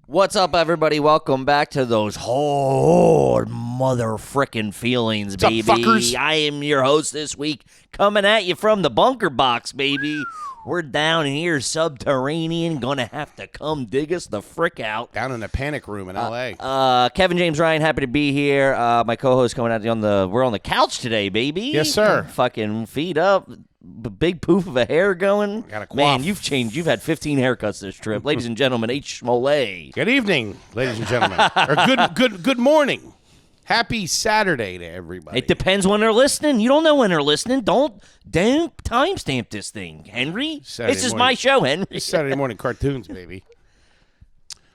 What's up, everybody? Welcome back to those hard mother frickin' feelings, baby. What's up, fuckers? I am your host this week, coming at you from the bunker box, baby. We're down here subterranean, gonna have to come dig us the frick out. Down in the panic room in L.A. Kevin James Ryan, happy to be here. My co-host coming out we're on the couch today, baby. Yes, sir. Fucking feet up. Big poof of a hair going. Got a quaff. Man, you've changed. You've had 15 haircuts this trip. Ladies and gentlemen, H. Smollett. Good evening, ladies and gentlemen. Or good morning. Happy Saturday to everybody. It depends when they're listening. You don't know when they're listening. Don't timestamp this thing, Henry. Saturday This is morning. my show, Henry. It's Saturday morning cartoons, baby.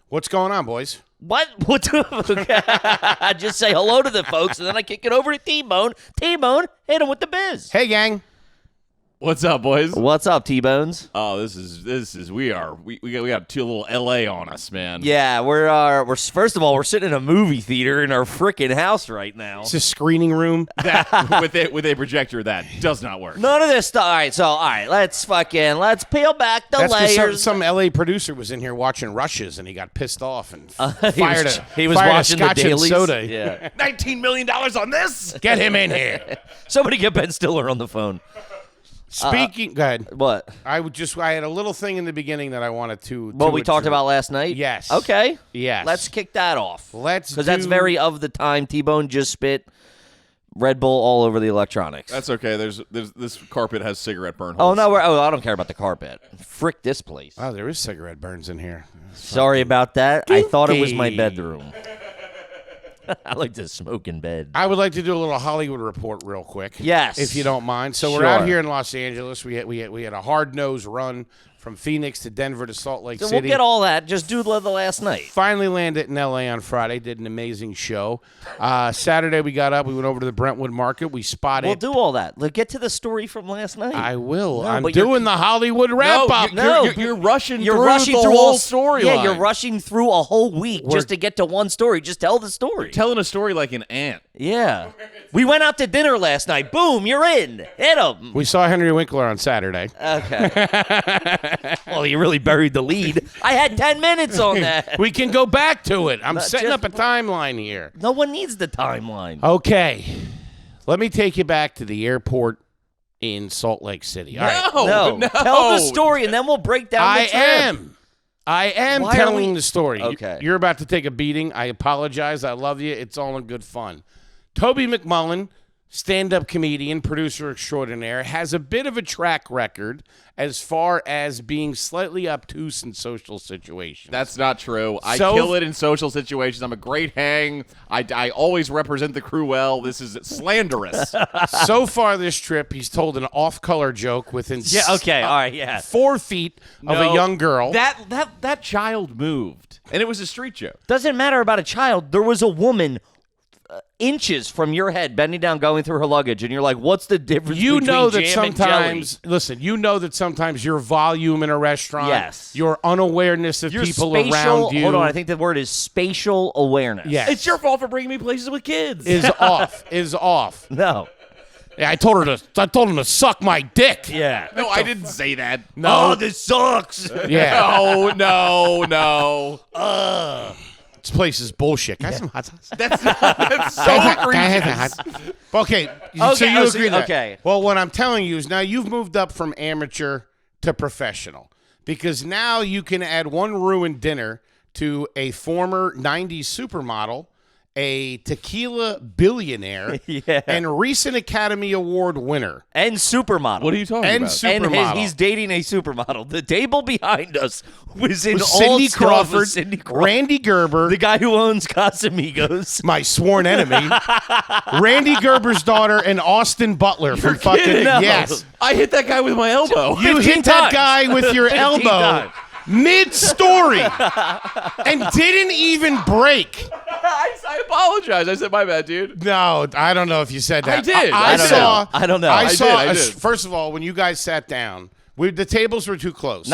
What's going on, boys? What? I just say hello to the folks, and then I kick it over to T-Bone. T-Bone, hit him with the biz. Hey, gang. What's up, boys? What's up, T-Bones? Oh, this is we got two little LA on us, man. Yeah, we're first of all, we're sitting in a movie theater in our frickin' house right now. It's a screening room. That with a projector that does not work. None of this stuff. All right, let's peel back the That's because layers. some L.A. producer was in here watching Rushes, and he got pissed off and he was fired watching the Scotch and dailies. Soda. Yeah. $19 million on this? Get him in here. Somebody get Ben Stiller on the phone. Speaking, go ahead. What? I had a little thing in the beginning that I wanted to. What we talked about last night? Yes. Okay. Yes. Let's kick that off. Because that's very of the time. T-Bone just spit Red Bull all over the electronics. That's okay. There's this carpet has cigarette burn Oh holes. no! I don't care about the carpet. Frick this place. Oh, there is cigarette burns in here. Sorry about that. I thought it was my Kinky. bedroom. I like to smoke in bed. I would like to do a little Hollywood report real quick. Yes. If you don't mind. So Sure. we're out here in Los Angeles. We had a hard-nosed run from Phoenix to Denver to Salt Lake So City. we'll get all that. Just do the last night. Finally landed in L.A. on Friday. Did an amazing show. Saturday we got up. We went over to the Brentwood Market. We spotted. We'll do all that. Let's get to the story from last night. I will. No, I'm but you're- doing the Hollywood wrap-up. You're rushing You're through rushing the through whole all story. Yeah, you're rushing through a whole week just to get to one story. Just tell the story. telling a story like an ant. Yeah. We went out to dinner last night. Boom, you're in. Hit him. We saw Henry Winkler on Saturday. Okay. Well, you really buried the lead. I had 10 minutes on that. We can go back to it. I'm Not setting just- up a timeline here. No one needs the timeline. Okay. Let me take you back to the airport in Salt Lake City. All right. No. Tell the story, and then we'll break down the trip. I am Why are telling we- the story. Okay. You're about to take a beating. I apologize. I love you. It's all in good fun. Toby McMullen, stand-up comedian, producer extraordinaire, has a bit of a track record as far as being slightly obtuse in social situations. That's not true. I So- kill it in social situations. I'm a great hang. I always represent the crew well. This is slanderous. So far this trip, he's told an off-color joke within Yeah, okay, all right, yeah. 4 feet of a No, young girl. That child moved, and it was a street joke. Doesn't matter about a child. There was a woman inches from your head bending down going through her luggage, and you're like, what's the difference You between know that jam and sometimes, listen, you know that sometimes your volume in a restaurant, Yes. your unawareness of jelly? Your people spatial, around you hold on, I think the word is spatial awareness. Yes. It's your fault for bringing me places with kids. is off. No. Yeah, I told him to suck my dick. Yeah. No, I didn't say that. No. Oh, this sucks. Yeah. No. This place is bullshit. Can I have some hot sauce? That's so Can I have egregious. the hot- Okay. So Okay, you oh, so agree you- that. okay. Well, what I'm telling you is now you've moved up from amateur to professional because now you can add one ruined dinner to a former 90s supermodel, a tequila billionaire, Yeah. and recent Academy Award winner. And supermodel. What are you talking And about? And supermodel. he's dating a supermodel. The table behind us was in all Cindy stuff with Crawford, Cindy Crawford. Randy Gerber, The guy who owns Casamigos. my sworn enemy, Randy Gerber's daughter, and Austin Butler from fucking kidding? No. yes. I hit that guy with my elbow. You 15 hit that times. guy with your 15 elbow times. mid-story and didn't even break. I apologize. I said my bad, dude. No, I don't know if you said that. I did. I I don't saw. know. I don't know. I I saw. did, I did. First of all, when you guys sat down, the tables were too close.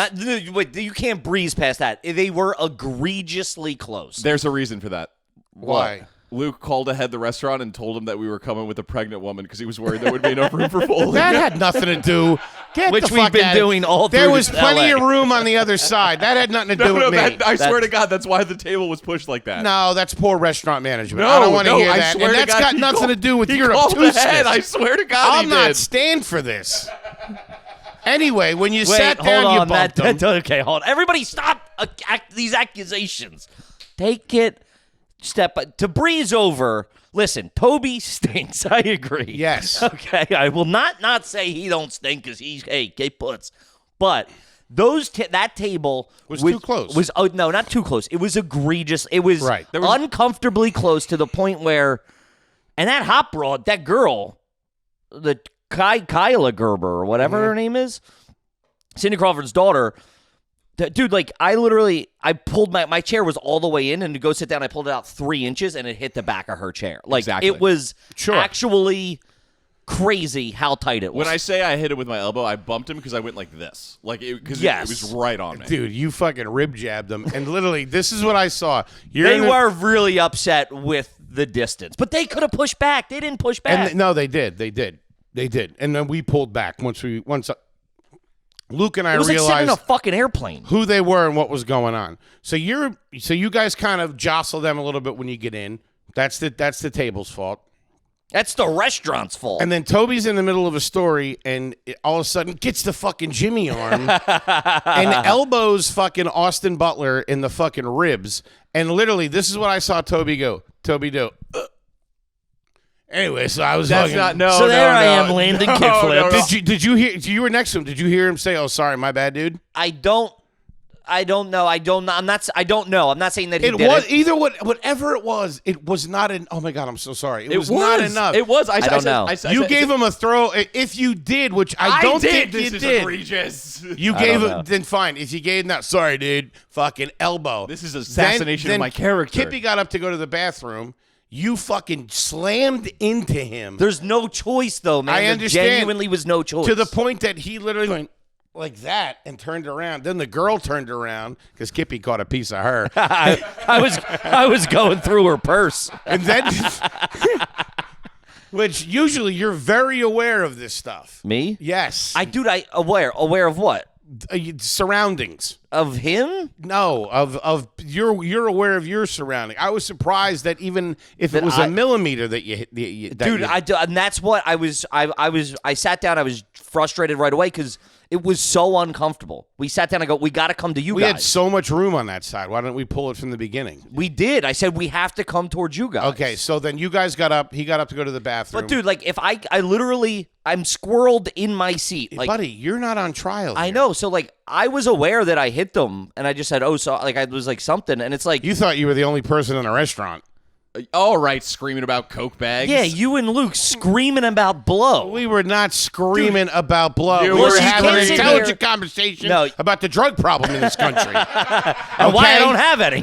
Wait, you can't breeze past that. They were egregiously close. There's a reason for that. Why? Luke called ahead the restaurant and told him that we were coming with a pregnant woman because he was worried there would be enough room for Foley. That had nothing to do. Get Which the we've fuck been out of- doing all There through was this plenty LA. of room on the other side. That had nothing to do with me. I swear to God, that's why the table was pushed like that. No, that's poor restaurant management. No, I don't want to no, hear I that. swear And to that's God, got he nothing called- to do with he your called obtuseness. ahead. I swear to God, I'll he not did. stand for this. Anyway, when you Wait, sat hold down, you on, bumped Matt. him. Okay, hold on. Everybody stop these accusations. Take it to breeze over. Listen, Toby stinks. I agree. Yes. Okay, I will not say he don't stink because he's, hey, get puts. But that table Was too close. Was no, not too close. It was egregious. It was, Right. uncomfortably close to the point where, and that hot broad, that girl, the Kyla Gerber or whatever her name is, Cindy Crawford's daughter. Dude, like I pulled my chair was all the way in, and to go sit down, I pulled it out 3 inches, and it hit the back of her chair. Like Exactly. it was Sure. actually crazy how tight it was. When I say I hit him with my elbow, I bumped him because I went like this, like because Yes. it was right on me. Dude, you fucking rib jabbed them. And literally, this is what I saw. They were really upset with the distance, but they could have pushed back. They didn't push back. No, they did. And then we pulled back once Luke and I it was like sitting in realized a fucking airplane. who they were and what was going on. So you guys kind of jostle them a little bit when you get in. That's the table's fault. That's the restaurant's fault. And then Toby's in the middle of a story and all of a sudden gets the fucking Jimmy arm and elbows fucking Austin Butler in the fucking ribs. And literally, this is what I saw Toby do. Anyway, so I was That's fucking, not no. So no, there I no. am landing No, kickflips. no, no. Did you hear? You were next to him. Did you hear him say, "Oh, sorry, my bad, dude"? I don't know. I don't know. I'm not saying that he It did was it. either whatever it was. It was not an. Oh my god, I'm so sorry. It, It was not enough. It was. I don't know. You gave him a throw. If you did, which I don't think This you is did. egregious. You I gave don't him. know. Then fine. If you gave him that, sorry, dude. Fucking elbow. This is assassination of my character. Kippy got up to go to the bathroom. You fucking slammed into him There's no choice, though, man. I There understand. genuinely was no choice. to the point that he literally went like that and turned around. Then the girl turned around because Kippy caught a piece of her. I was going through her purse. And then, which usually you're very aware of this stuff. Me? Yes. I aware of what? Surroundings. Of him? No, of you're aware of your surrounding. I was surprised that even if it That was I- a millimeter that you hit, Dude, and that's what I was. I sat down. I was frustrated right away because it was so uncomfortable. We sat down. I go, we got to come to you we guys. had so much room on that side. Why don't we pull it from the beginning? We did. I said we have to come towards you guys. Okay, so then you guys got up. He got up to go to the bathroom. But dude, like if I literally, I'm squirreled in my seat. Like buddy, you're not on trial. I here. know. So like I was aware that I hit them, and I just said, oh, so like I was like something, and it's like, You thought you were the only person in the restaurant. All right, screaming about Coke bags. yeah, you and Luke screaming about blow. We were not screaming about blood. Dude, We well, were you having can't an sit intelligent here- conversation No. about the drug problem in this country. And why I Okay? don't have any.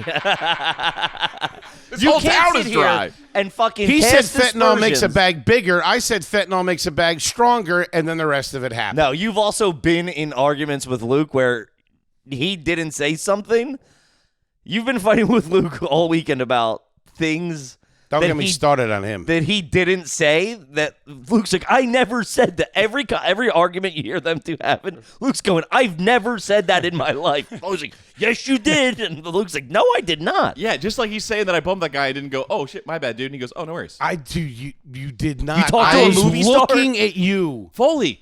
This You whole can't town sit is here dry. and fucking. He said cast fentanyl makes a aspersions. bag bigger. I said fentanyl makes a bag stronger, and then the rest of it happened. No, you've also been in arguments with Luke where he didn't say something. You've been fighting with Luke all weekend about things Don't that get me he- started on him. that he didn't say. That Luke's like, I never said that. Every argument you hear them two having, Luke's going, I've never said that in my life. I was like, yes, you did. And Luke's like, no, I did not. Yeah, just like he's saying that I bumped that guy. I didn't go, oh shit, my bad, dude. And he goes, oh, no worries. I do. You did not. talked to I a was movie star? looking at you. Foley,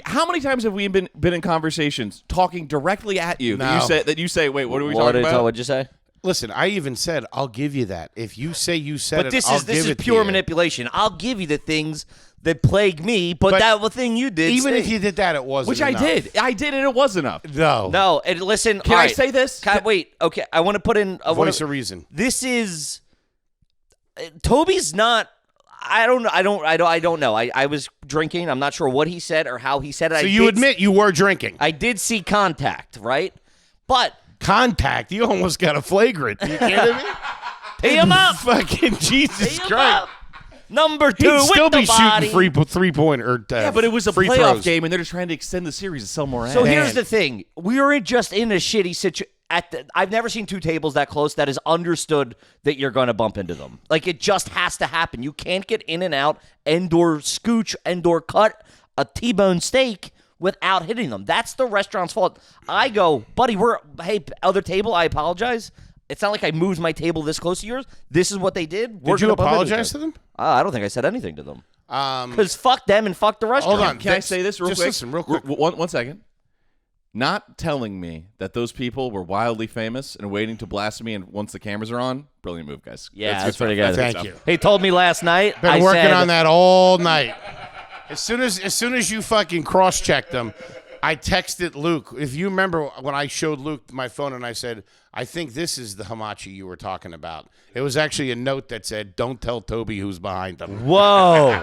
how many times have we been in conversations talking directly at you No. that you say, wait, what are we talking about? What'd you say? Listen, I even said I'll give you that. If you say you said But it, this I'll is give it to pure you. manipulation. I'll give you the things that plague me, but that thing you did. Even if stink. you did that, it wasn't. Which enough. I did, and it was enough. No. And listen. Can all I right. say this? Wait. Okay. I want to put in. Voice of reason. This is. Toby's not. I don't know. I was drinking. I'm not sure what he said or how he said it. So you admit you were drinking. I did see contact, right? But Contact. You almost got a flagrant. You kidding me? tee him up. Fucking Tee Jesus him Christ. up. Number 2 He'd with still the be body. shooting three-point or Yeah, but it was a free playoff throws. game, and they're just trying to extend the series somewhere else. So Man. here's the thing: we were just in a shitty situation. I've never seen two tables that close that is understood that you're going to bump into them. Like, it just has to happen. You can't get in and out and/or scooch and/or cut a T-bone steak without hitting them. That's the restaurant's fault. I go, buddy, hey, other table, I apologize. It's not like I moved my table this close to yours. This is what they did. Did you apologize to them? I don't think I said anything to them. Because fuck them and fuck the restaurant. Hold on. Can I say this real quick? Listen, real quick. One second. Not telling me that those people were wildly famous and waiting to blast me, and once the cameras are on, brilliant move, guys. Yeah, that's pretty stuff. good. Thank you. He told me last night. Been I working said, on that all night. As soon as you fucking cross-checked them, I texted Luke. If you remember when I showed Luke my phone and I said, I think this is the hamachi you were talking about. It was actually a note that said, don't tell Toby who's behind them. Whoa.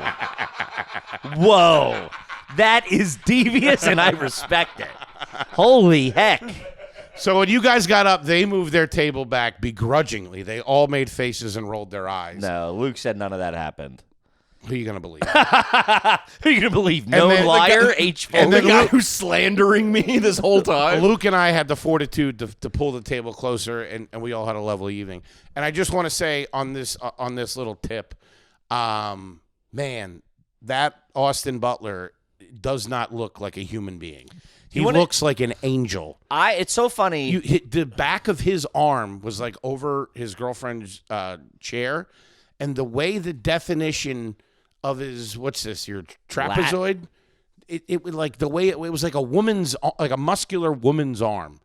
Whoa. That is devious, and I respect it. Holy heck. So when you guys got up, they moved their table back begrudgingly. They all made faces and rolled their eyes. No, Luke said none of that happened. Who are you going to believe? Who are you going to believe? No then the liar, guy- H. And the Foley? guy who's slandering me this whole time. Luke and I had the fortitude to pull the table closer, and we all had a lovely evening. And I just want to say on this little tip, man, that Austin Butler does not look like a human being. He looks like an angel. It's so funny. The back of his arm was like over his girlfriend's chair, and the way the definition of his your trapezoid, it was like the way it was like a muscular woman's arm.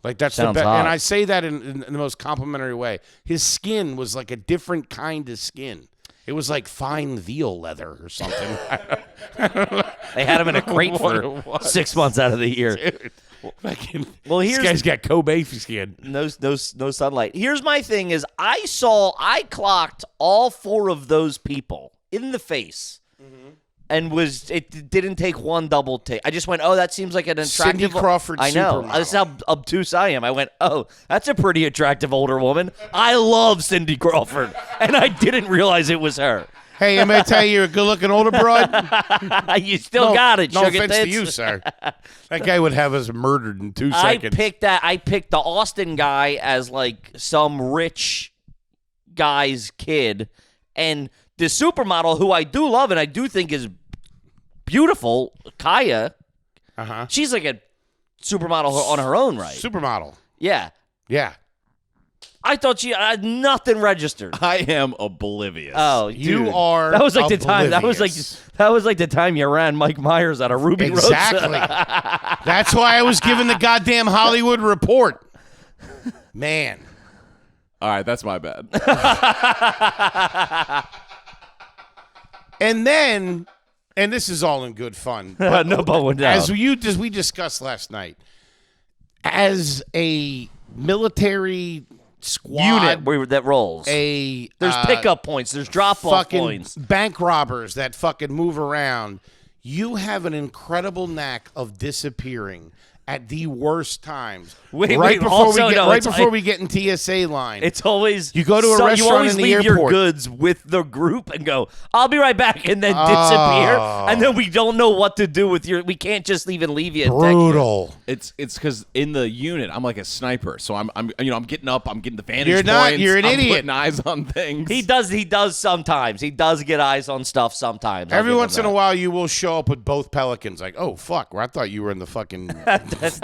Like that's Sounds the best. hot. And I say that in the most complimentary way. His skin was like a different kind of skin. It was like fine veal leather or something. They had him in a crate for 6 months out of the year. Dude, Well, this here's guy's got Kobe skin. no sunlight. Here's my thing: is I clocked all four of those people in the face, and it didn't take one double take. I just went, oh, that seems like an attractive. Cindy Crawford, I know. supermodel. This is how obtuse I am. I went, oh, that's a pretty attractive older woman. I love Cindy Crawford, and I didn't realize it was her. Hey, I'm going to tell you, you're a good-looking older broad. You still got it. No sugar offense to tits. you, sir. That guy would have us murdered in 2 I seconds. picked the Austin guy as like some rich guy's kid, and the supermodel who I do love and I do think is beautiful, Kaya. She's like a supermodel on her own right. Supermodel. Yeah, Yeah. I thought she had nothing registered. I am oblivious. Oh, You dude. are That was like the time. That was like the time you ran Mike Myers out of Ruby Exactly. Road. That's why I was given the goddamn Hollywood Report. Man. All right, that's my bad. And then, and this is all in good fun. But No bone down. as we discussed last night, as a military squad unit that rolls. there's There's pickup points. There's drop-off fucking points. bank robbers that fucking move around. You have an incredible knack of disappearing at the worst times. Wait, also, no, it's- before we get in TSA line. It's always You go to a you restaurant always in the leave your airport. goods with the group and go, I'll be right back, and then disappear, and then we don't know what to do with your. We can't just even leave you. at deck. brutal. It's because in the unit I'm like a sniper, so I'm getting up, I'm getting the vantage You're not- points. you're an I'm idiot. putting eyes on things. He does sometimes. He does get eyes on stuff sometimes. Every once in a while, you will show up with both pelicans. Like, oh fuck, I thought you were in the fucking. I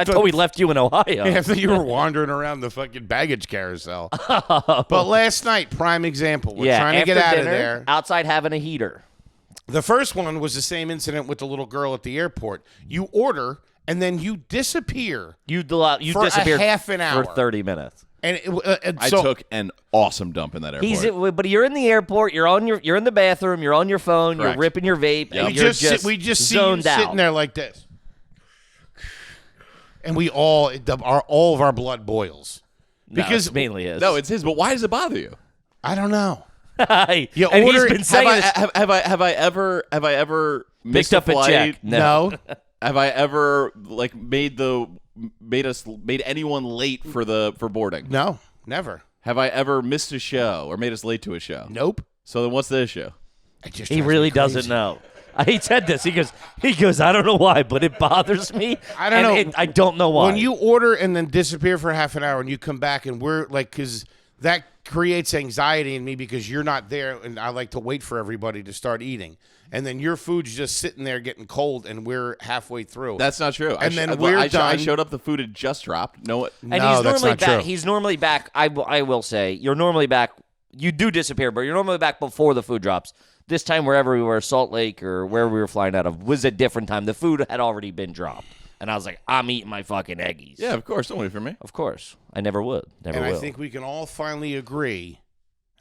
thought we left you in Ohio. I thought you were wandering around the fucking baggage carousel. But last night, prime example. We're trying to get after out of dinner, there. outside having a heater. The first one was the same incident with the little girl at the airport. You order and then you disappear. You For a disappeared half an hour. for 30 minutes. And I so, took an awesome dump in that airport. But you're in the airport. You're in the bathroom. You're on your phone. Correct. You're ripping your vape. Yep. And you're just we just see you zoned out. sitting there like this. And we all of our blood boils. Because it mainly is. No, it's his. But why does it bother you? I don't know. You and he's been saying this. Have I ever missed Picked up a flight? check. No. Have I ever like made anyone late for boarding? No, never. Have I ever missed a show or made us late to a show? Nope. So then what's the issue? It just He drives really me crazy. doesn't know. He said this. He goes. I don't know why, but it bothers me. I don't know. I don't know why. When you order and then disappear for half an hour and you come back and we're like, because that creates anxiety in me because you're not there and I like to wait for everybody to start eating. And then your food's just sitting there getting cold and we're halfway through. That's not true. And then we're done. I showed up. The food had just dropped. No, and no, he's that's normally not back. true. He's normally back. I will say, you're normally back. You do disappear, but you're normally back before the food drops. This time, wherever we were, Salt Lake or where we were flying out of, was a different time. The food had already been dropped. And I was like, I'm eating my fucking eggies. Yeah, of course. Don't wait for me. Of course. I never would. Never and will. I think we can all finally agree,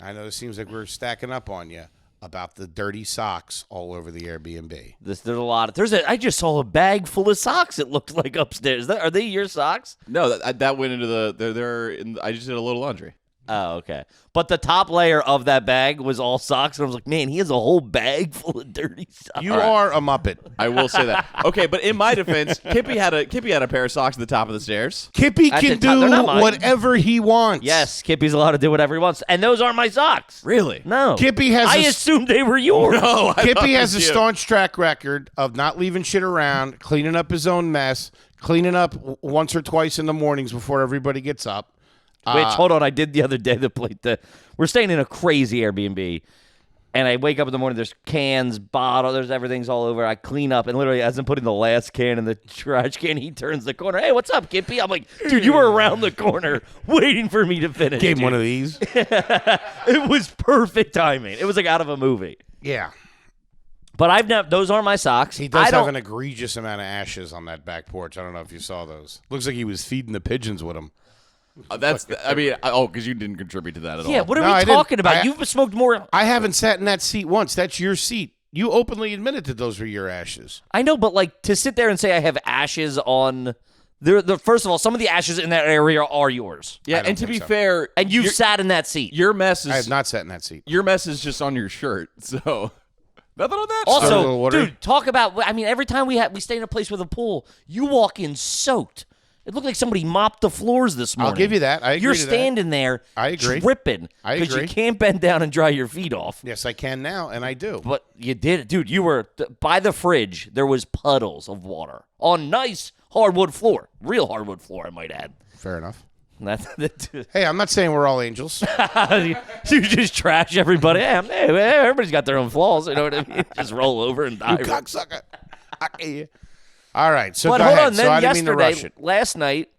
I know it seems like we're stacking up on you, about the dirty socks all over the Airbnb. There's a lot of. I just saw a bag full of socks. It looked like upstairs. Are they your socks? No, that went into the. They're in. I just did a little laundry. Oh, okay. But the top layer of that bag was all socks, and I was like, man, he has a whole bag full of dirty socks. You are a Muppet. I will say that. Okay, but in my defense, Kippy had a pair of socks at the top of the stairs. Kippy At can the top- they're do not mine. whatever he wants. Yes, Kippy's allowed to do whatever he wants, and those aren't my socks. Really? No. Kippy has I a- assumed they were yours. No, I thought Kippy it has a was you. staunch track record of not leaving shit around, cleaning up his own mess, cleaning up once or twice in the mornings before everybody gets up. Which, hold on, I did the other day. We're staying in a crazy Airbnb, and I wake up in the morning. There's cans, bottles, there's everything's all over. I clean up, and literally, as I'm putting the last can in the trash can, he turns the corner. Hey, what's up, Kippy? I'm like, dude, you were around the corner waiting for me to finish. Gave him dude. one of these. It was perfect timing. It was like out of a movie. Yeah. But I've never. Those aren't my socks. He does I have don't. an egregious amount of ashes on that back porch. I don't know if you saw those. Looks like he was feeding the pigeons with them. Because you didn't contribute to that at all. Yeah, what are No, I we didn't. talking about? You've smoked more. I haven't sat in that seat once. That's your seat. You openly admitted that those were your ashes. I know, but like to sit there and say I have ashes on. First of all, some of the ashes in that area are yours. Yeah, don't and to think be so. fair, And you've sat in that seat. your mess I have is not sat in that seat. your mess is just on your shirt. So nothing on that. Stir a little Also, water. dude, talk about. I mean, every time we stay in a place with a pool, you walk in soaked. It looked like somebody mopped the floors this morning. I'll give you that. I agree You're to that. standing there. I agree. Dripping. I Because agree. you can't bend down and dry your feet off. Yes, I can now, and I do. But you did it, dude. You were by the fridge. There was puddles of water on nice hardwood floor, real hardwood floor, I might add. Fair enough. That, Hey, I'm not saying we're all angels. you just trash everybody. Hey, everybody's got their own flaws. You know what I mean? Just roll over and die. You cocksucker. I get you. All right, so But go hold ahead. on. So Then I didn't mean to rush yesterday, it. last night,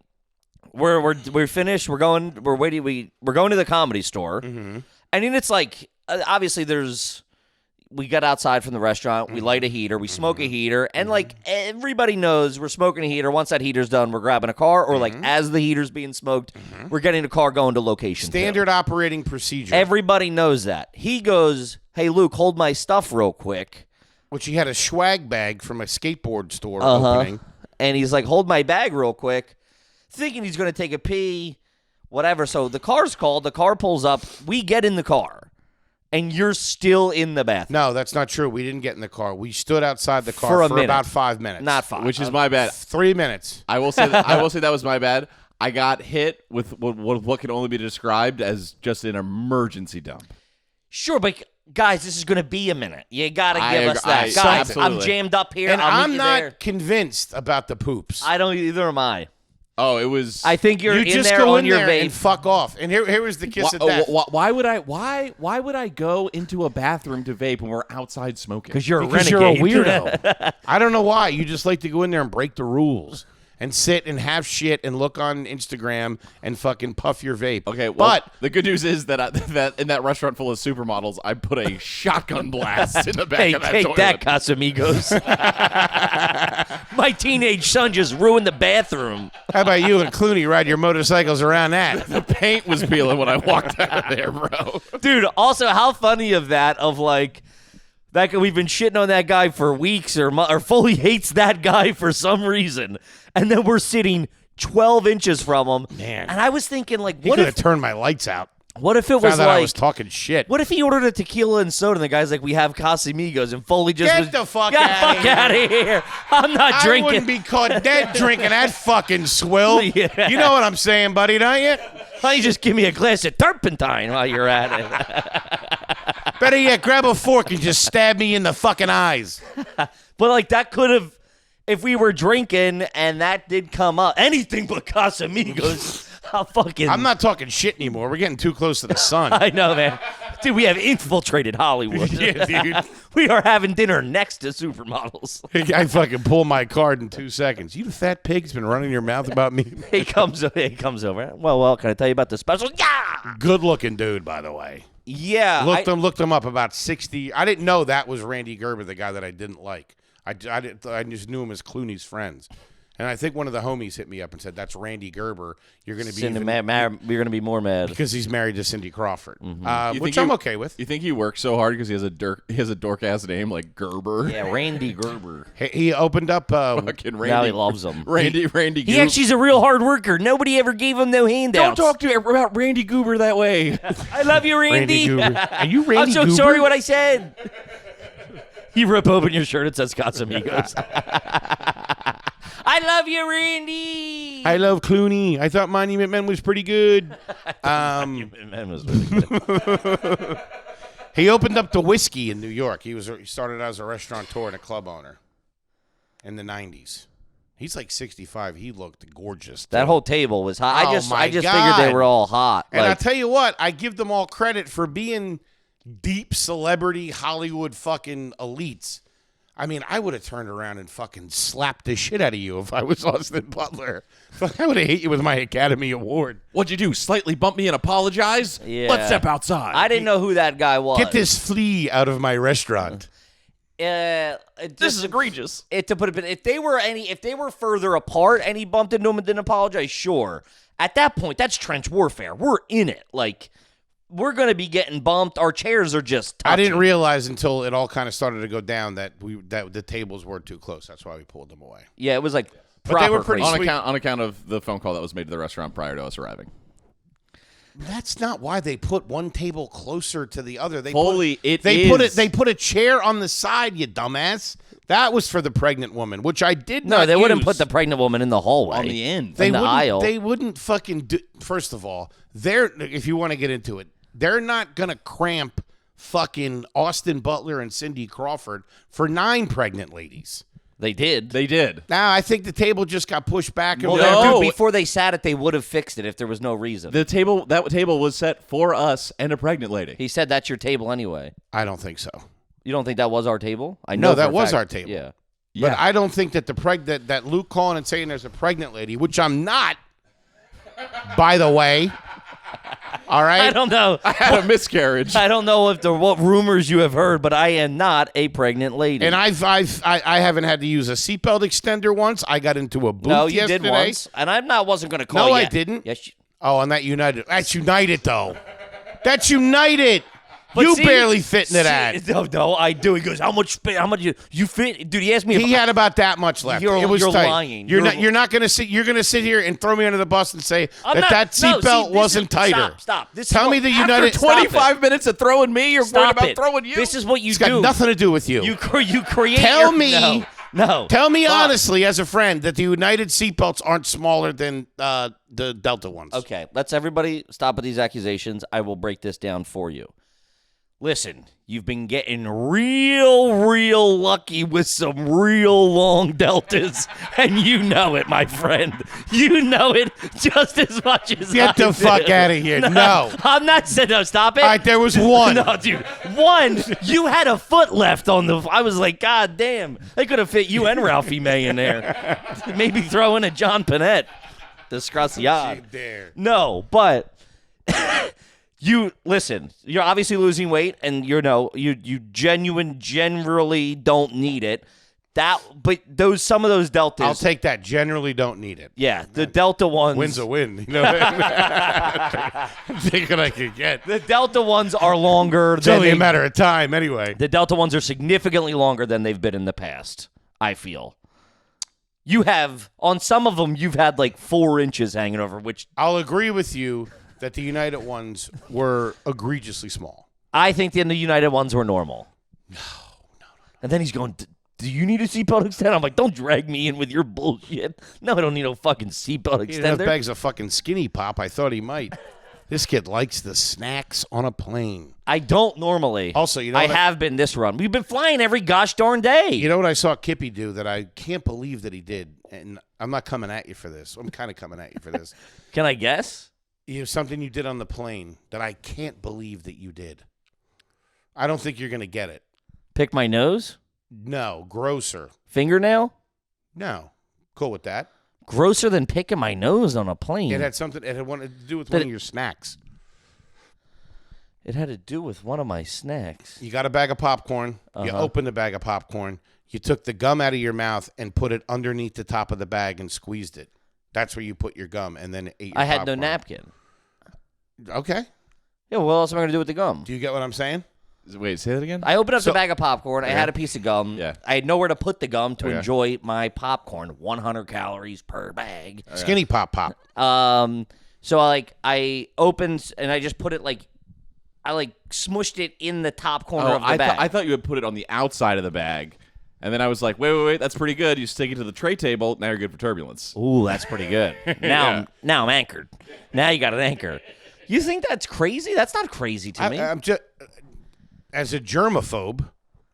we're finished. We're going. We're waiting. We're going to the Comedy Store, Mm-hmm. and then it's like obviously we got outside from the restaurant. We light a heater. We smoke a heater, and like everybody knows, we're smoking a heater. Once that heater's done, we're grabbing a car, or like as the heater's being smoked, we're getting a car going to location. Standard operating procedure. Everybody knows that. He goes, "Hey Luke, hold my stuff real quick." Which he had a swag bag from a skateboard store opening. And he's like, hold my bag real quick, thinking he's going to take a pee, whatever. So the car's called. The car pulls up. We get in the car, and you're still in the bathroom. No, that's not true. We didn't get in the car. We stood outside the car For a for minute. about 5 minutes. Not 5. which is my bad. 3 minutes. I will say that was my bad. I got hit with what can only be described as just an emergency dump. Sure, but guys, this is going to be a minute. You got to I give us agree. that. I- Guys, absolutely. I'm jammed up here. And I'll meet I'm you not there. convinced about the poops. I don't either am I. Oh, it was. I think you're you in just there go on in your there vape. and fuck off. And here was the kiss of death. Why would I go into a bathroom to vape when we're outside smoking? Because you're a Because renegade. you're a weirdo. I don't know why. You just like to go in there and break the rules and sit and have shit and look on Instagram and fucking puff your vape. Okay, well, but the good news is that that in that restaurant full of supermodels, I put a shotgun blast in the back Hey, of that take toilet. that, Casamigos. My teenage son just ruined the bathroom. how about you and Clooney ride your motorcycles around that? The paint was peeling when I walked out of there, bro. Dude, also, how funny of that, of like, that guy, we've been shitting on that guy for weeks, or Foley hates that guy for some reason, and then we're sitting 12 inches from him. Man. And I was thinking, like, He what could have if turned my lights out. it was Found out like, I was talking shit. what if he ordered a tequila and soda, and the guy's like, we have Casamigos, and Foley just Get was, the fuck "Get outta fuck out of here. I'm not I drinking. wouldn't be caught dead drinking that fucking swill. Yeah. You know what I'm saying, buddy, don't you? Why don't you just give me a glass of turpentine while you're at it? Better yet, grab a fork and just stab me in the fucking eyes. But like that could have, if we were drinking and that did come up, anything but Casamigos. I'm not talking shit anymore. We're getting too close to the sun. I know, man. Dude, we have infiltrated Hollywood. Yeah, dude. We are having dinner next to supermodels. I fucking pull my card in 2 seconds. You fat pig's been running your mouth about me. He comes over. Well, can I tell you about the special? Yeah. Good looking dude, by the way. Yeah. Looked him up about 60. I didn't know that was Randy Gerber, the guy that I didn't like. I just knew him as Clooney's friends. And I think one of the homies hit me up and said, "That's Randy Gerber. You're going to be you're going to be more mad because he's married to Cindy Crawford, which I'm okay with." You think he works so hard because he has a dork ass name like Gerber? Yeah, Randy Gerber. He opened up. Fucking Randy. Now he loves him. Randy. He actually's a real hard worker. Nobody ever gave him no handouts. Don't talk to about Randy Goober that way. I love you, Randy. Goober. Are you Randy I'm so Goober? sorry what I said. You rip open your shirt, it says Casamigos. I love you, Randy. I love Clooney. I thought Monument Men was pretty good. Man was really good. He opened up the whiskey in New York. He started as a restaurateur and a club owner in the 90s. He's like 65. He looked gorgeous. That whole table was hot. I just God. figured they were all hot. And I tell you what, I give them all credit for being deep celebrity Hollywood fucking elites. I mean, I would have turned around and fucking slapped the shit out of you if I was Austin Butler. I would have hit you with my Academy Award. What'd you do? Slightly bump me and apologize? Yeah. Let's step outside. I didn't know who that guy was. Get this flea out of my restaurant. This is egregious. To put it, if they were further apart and he bumped into him and didn't apologize, sure. At that point, that's trench warfare. We're in it. Like, we're going to be getting bumped. Our chairs are just touching. I didn't realize until it all kind of started to go down that the tables were too close. That's why we pulled them away. Yeah, it was like But they were proper pretty crazy. on account of the phone call that was made to the restaurant prior to us arriving. That's not why they put one table closer to the other. They Foley, They put a chair on the side, you dumbass. That was for the pregnant woman, which I did not No, they wouldn't use. put the pregnant woman in the hallway. On the end. They in the wouldn't, aisle. They wouldn't fucking do. First of all, if you want to get into it, they're not gonna cramp fucking Austin Butler and Cindy Crawford for 9 pregnant ladies. They did. They did. Now I think the table just got pushed back. And Well, No. dude, before they sat it, they would have fixed it if there was no reason. That table was set for us and a pregnant lady. He said that's your table anyway. I don't think so. You don't think that was our table? I know No, for that a was fact. our table. Yeah. But I don't think that that Luke calling and saying there's a pregnant lady, which I'm not, by the way. All right? I don't know. I had a miscarriage. I don't know what rumors you have heard, but I am not a pregnant lady. And I haven't had to use a seatbelt extender once. I got into a booth no, you yesterday. did once, and wasn't going to call No, you. I didn't. Yes. Oh, on that United. That's United, though. That's United. But You see- barely fit into that. No, I do. He goes, how much you fit? Dude, he asked me if He had about that much left. You're- it was you're tight. lying. You're not going to sit. You're going to sit here and throw me under the bus and say I'm not- that no, seatbelt see, this wasn't is- tighter. Stop. This Tell is me what- the after United. 25 minutes of throwing me, you're worried Stop about it. throwing you? This is what you It's do. got nothing to do with you. You create. Tell your- me- No. Tell me Fuck. honestly, as a friend, that the United seatbelts aren't smaller than the Delta ones. Okay, let's everybody stop with these accusations. I will break this down for you. Listen, you've been getting real lucky with some real long deltas, and you know it, my friend. You know it just as much as Get I the fuck do. out of here. No. I'm not saying no. Stop it. All right, there was one. No, dude. One, you had a foot left on the. I was like, God damn, they could have fit you and Ralphie May in there. Maybe throw in a John Panette. Disgraciado. There. No, but you listen. You're obviously losing weight, and you generally don't need it. But some of those deltas. I'll take that. Generally, don't need it. Yeah, the delta ones. Win's a win. You know what I mean? Thinking I could get. The delta ones are longer. It's only a matter of time, anyway. The delta ones are significantly longer than they've been in the past. I feel. You have on some of them. You've had like 4 inches hanging over, which I'll agree with you that the United ones were egregiously small. I think the United ones were normal. No. And then he's going, do you need a seatbelt extender? I'm like, don't drag me in with your bullshit. No, I don't need no fucking seatbelt He didn't have extender. bags of fucking skinny pop. I thought he might. This kid likes the snacks on a plane. I don't normally. Also, you know I what have been this run. We've been flying every gosh darn day. You know what I saw Kippy do that I can't believe that he did? And I'm not coming at you for this. I'm kind of coming at you for this. Can I guess? You know, something you did on the plane that I can't believe that you did. I don't think you're going to get it. Pick my nose? No, grosser. Fingernail? No. Cool with that. Grosser than picking my nose on a plane. It had wanted to do with one of your snacks. It had to do with one of my snacks. You got a bag of popcorn. You opened the bag of popcorn. You took the gum out of your mouth and put it underneath the top of the bag and squeezed it. That's where you put your gum and then ate your I had popcorn. no napkin. Okay. Yeah, what else am I going to do with the gum? Do you get what I'm saying? Wait, say that again? I opened up the bag of popcorn. I Okay. had a piece of gum. Yeah. I had nowhere to put the gum to Okay. enjoy my popcorn. 100 calories per bag. Skinny pop. So I opened and I just put it I smushed it in the top corner of the I bag. I thought you would put it on the outside of the bag. And then I was like, wait, that's pretty good. You stick it to the tray table. Now you're good for turbulence. Ooh, that's pretty good. Now I'm anchored. Now you got an anchor. You think that's crazy? That's not crazy to me. I'm just, as a germaphobe,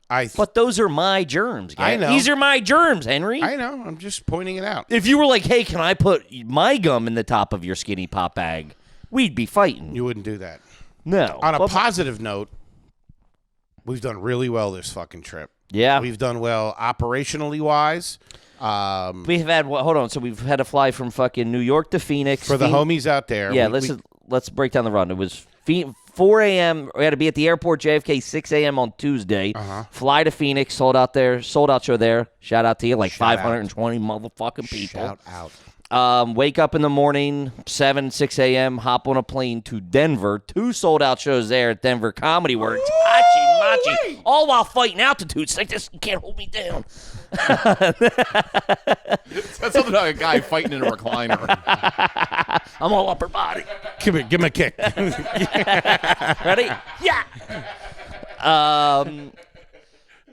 But those are my germs. I know. These are my germs, Henry. I know. I'm just pointing it out. If you were like, hey, can I put my gum in the top of your skinny pop bag? We'd be fighting. You wouldn't do that. No. On a positive note, we've done really well this fucking trip. Yeah. We've done well operationally wise. We have had, hold on. So we've had to fly from fucking New York to Phoenix. For the homies out there. Yeah, let's break down the run. It was 4 a.m. We had to be at the airport, JFK, 6 a.m. on Tuesday. Fly to Phoenix, sold out show there. Shout out to you, 520 motherfucking people. Shout out. Wake up in the morning, 6 a.m., hop on a plane to Denver. 2 sold-out shows there at Denver Comedy Works. Machi, all while fighting altitude. It's like this, you can't hold me down. That's something like a guy fighting in a recliner. I'm all upper body. Give me a kick. Ready? Yeah.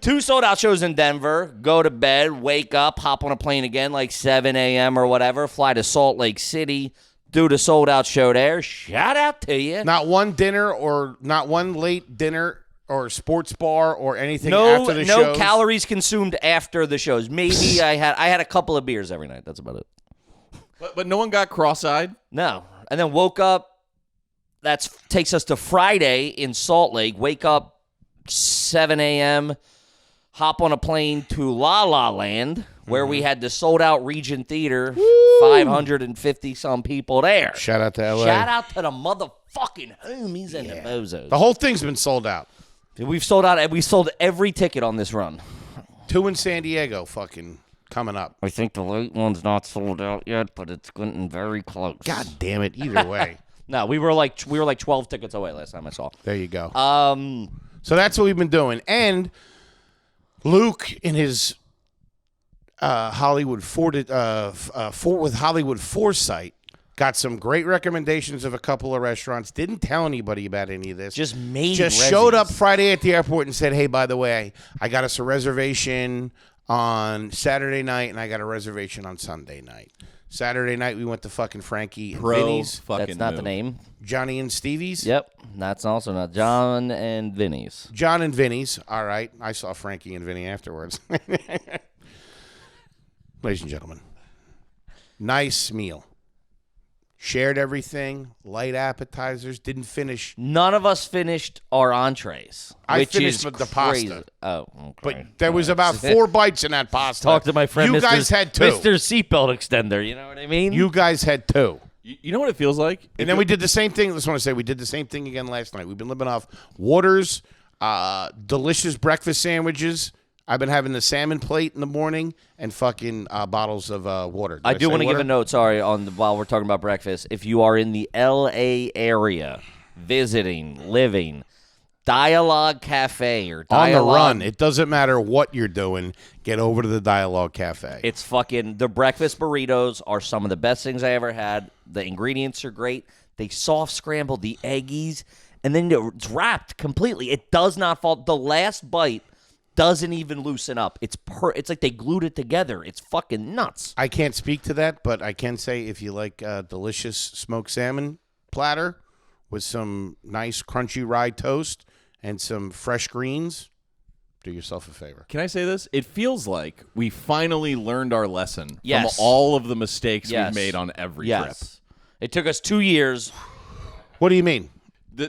2 sold-out shows in Denver. Go to bed, wake up, hop on a plane again 7 a.m. or whatever. Fly to Salt Lake City. Do the sold-out show there. Shout out to you. Not one dinner or not one late dinner or sports bar or anything after the shows? No calories consumed after the shows. Maybe I had a couple of beers every night. That's about it. But no one got cross-eyed? No. And then woke up. That takes us to Friday in Salt Lake. Wake up 7 a.m., hop on a plane to La La Land, where we had the sold-out Regent Theater, 550-some people there. Shout out to L.A. Shout out to the motherfucking homies and the bozos. The whole thing's been sold out. We've sold out, and we sold every ticket on this run. 2 in San Diego fucking coming up. I think the late one's not sold out yet, but it's getting very close. God damn it. Either way. No, we were like 12 tickets away last time I saw. There you go. Um, So that's what we've been doing. And Luke, in his Hollywood with Hollywood foresight, got some great recommendations of a couple of restaurants. Didn't tell anybody about any of this. Just showed up Friday at the airport and said, "Hey, by the way, I got us a reservation on Saturday night, and I got a reservation on Sunday night." Saturday night, we went to fucking Frankie and Vinny's. Fucking That's not the move. name. Johnny and Stevie's. Yep, that's also not John and Vinny's. John and Vinny's. All right. I saw Frankie and Vinny afterwards. Ladies and gentlemen, nice meal. Shared everything. Light appetizers. Didn't finish. None of us finished our entrees. I which finished is with the crazy. pasta. Oh, okay. But there was about 4 bites in that pasta. Talk to my friend. You Mr. guys had 2. Mr. Seatbelt Extender. You know what I mean? You guys had 2. You know what it feels like? And then we did the same thing. I just want to say we did the same thing again last night. We've been living off waters, delicious breakfast sandwiches. I've been having the salmon plate in the morning and fucking bottles of water. I do want to give water? a note, sorry, while we're talking about breakfast. If you are in the L.A. area, visiting, living, Dialogue Cafe or On Dialogue. the run. It doesn't matter what you're doing. Get over to the Dialogue Cafe. It's fucking, the breakfast burritos are some of the best things I ever had. The ingredients are great. They soft scramble the eggies, and then it's wrapped completely. It does not fall. The last bite doesn't even loosen up. It's like they glued it together. It's fucking nuts. I can't speak to that, but I can say if you like delicious smoked salmon platter with some nice crunchy rye toast and some fresh greens, do yourself a favor. Can I say this? It feels like we finally learned our lesson Yes. from all of the mistakes Yes. we've made on every Yes. It took us 2 years. What do you mean?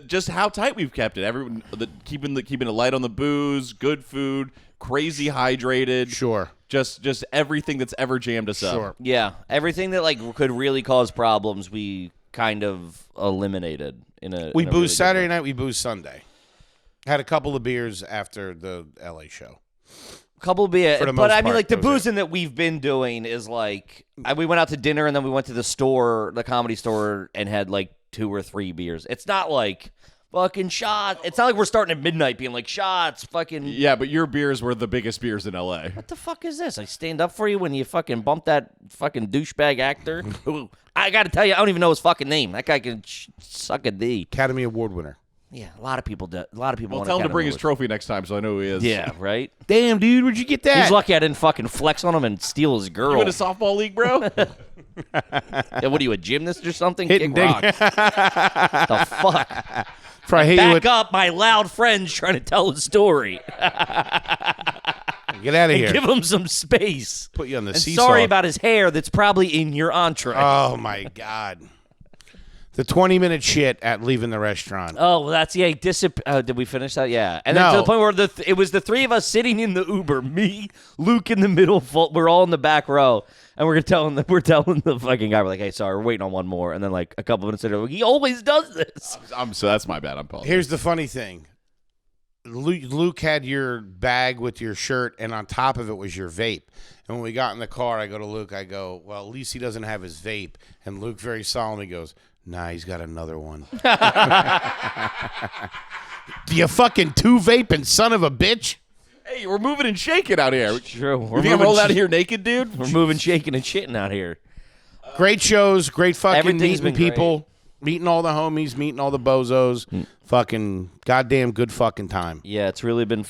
Just how tight we've kept it. Everyone keeping it light on the booze, good food, crazy hydrated. Sure. Just everything that's ever jammed us Sure. up. Yeah, everything that like could really cause problems, we kind of eliminated in a. We in a boozed really good Saturday way. night. We boozed Sunday. Had a couple of beers after the LA show. Couple of beer, For the but most I mean, part, like the that was boozing that we've been doing is like we went out to dinner and then we went to the store, the comedy store, and had like 2 or 3 beers. It's not like fucking shots. It's not like we're starting at midnight being like shots. Fucking Yeah, but your beers were the biggest beers in LA. what the fuck is this? I stand up for you when you fucking bump that fucking douchebag actor. Who, I got to tell you, I don't even know his fucking name. That guy can suck a D. Academy Award winner. Yeah, a lot of people do. A lot of people Well, want tell him to Academy bring his Awards. trophy next time so I know who he is. Yeah, right. Damn, dude, where'd you get that? He's lucky I didn't fucking flex on him and steal his girl. You in a softball league, bro? Yeah, what are you, a gymnast or something? Hitting Kick rock. The fuck? I hate you Back with, up, my loud friend's trying to tell a story. get out of here. Give him some space. Put you on the And seesaw. sorry about his hair that's probably in your entree. Oh my God. The 20-minute shit at leaving the restaurant. Oh, well, that's did we finish that? Yeah, and then No. to the point where it was the 3 of us sitting in the Uber, me, Luke in the middle, we're all in the back row, and we're telling the fucking guy, we're like, hey, sorry, we're waiting on one more, and then like a couple minutes later, he always does this. So that's my bad. I'm Paul. Here's the funny thing. Luke had your bag with your shirt, and on top of it was your vape. And when we got in the car, I go to Luke, I go, well, at least he doesn't have his vape. And Luke very solemnly goes, nah, he's got another one. Do you fucking 2 vaping son of a bitch? Hey, we're moving and shaking out here. True. You think I'm rolled out of here naked, dude? We're moving, shaking, and shitting out here. Great shows, great fucking Everything's meeting been people, meeting all the homies, meeting all the bozos. Fucking goddamn good fucking time. Yeah, it's really been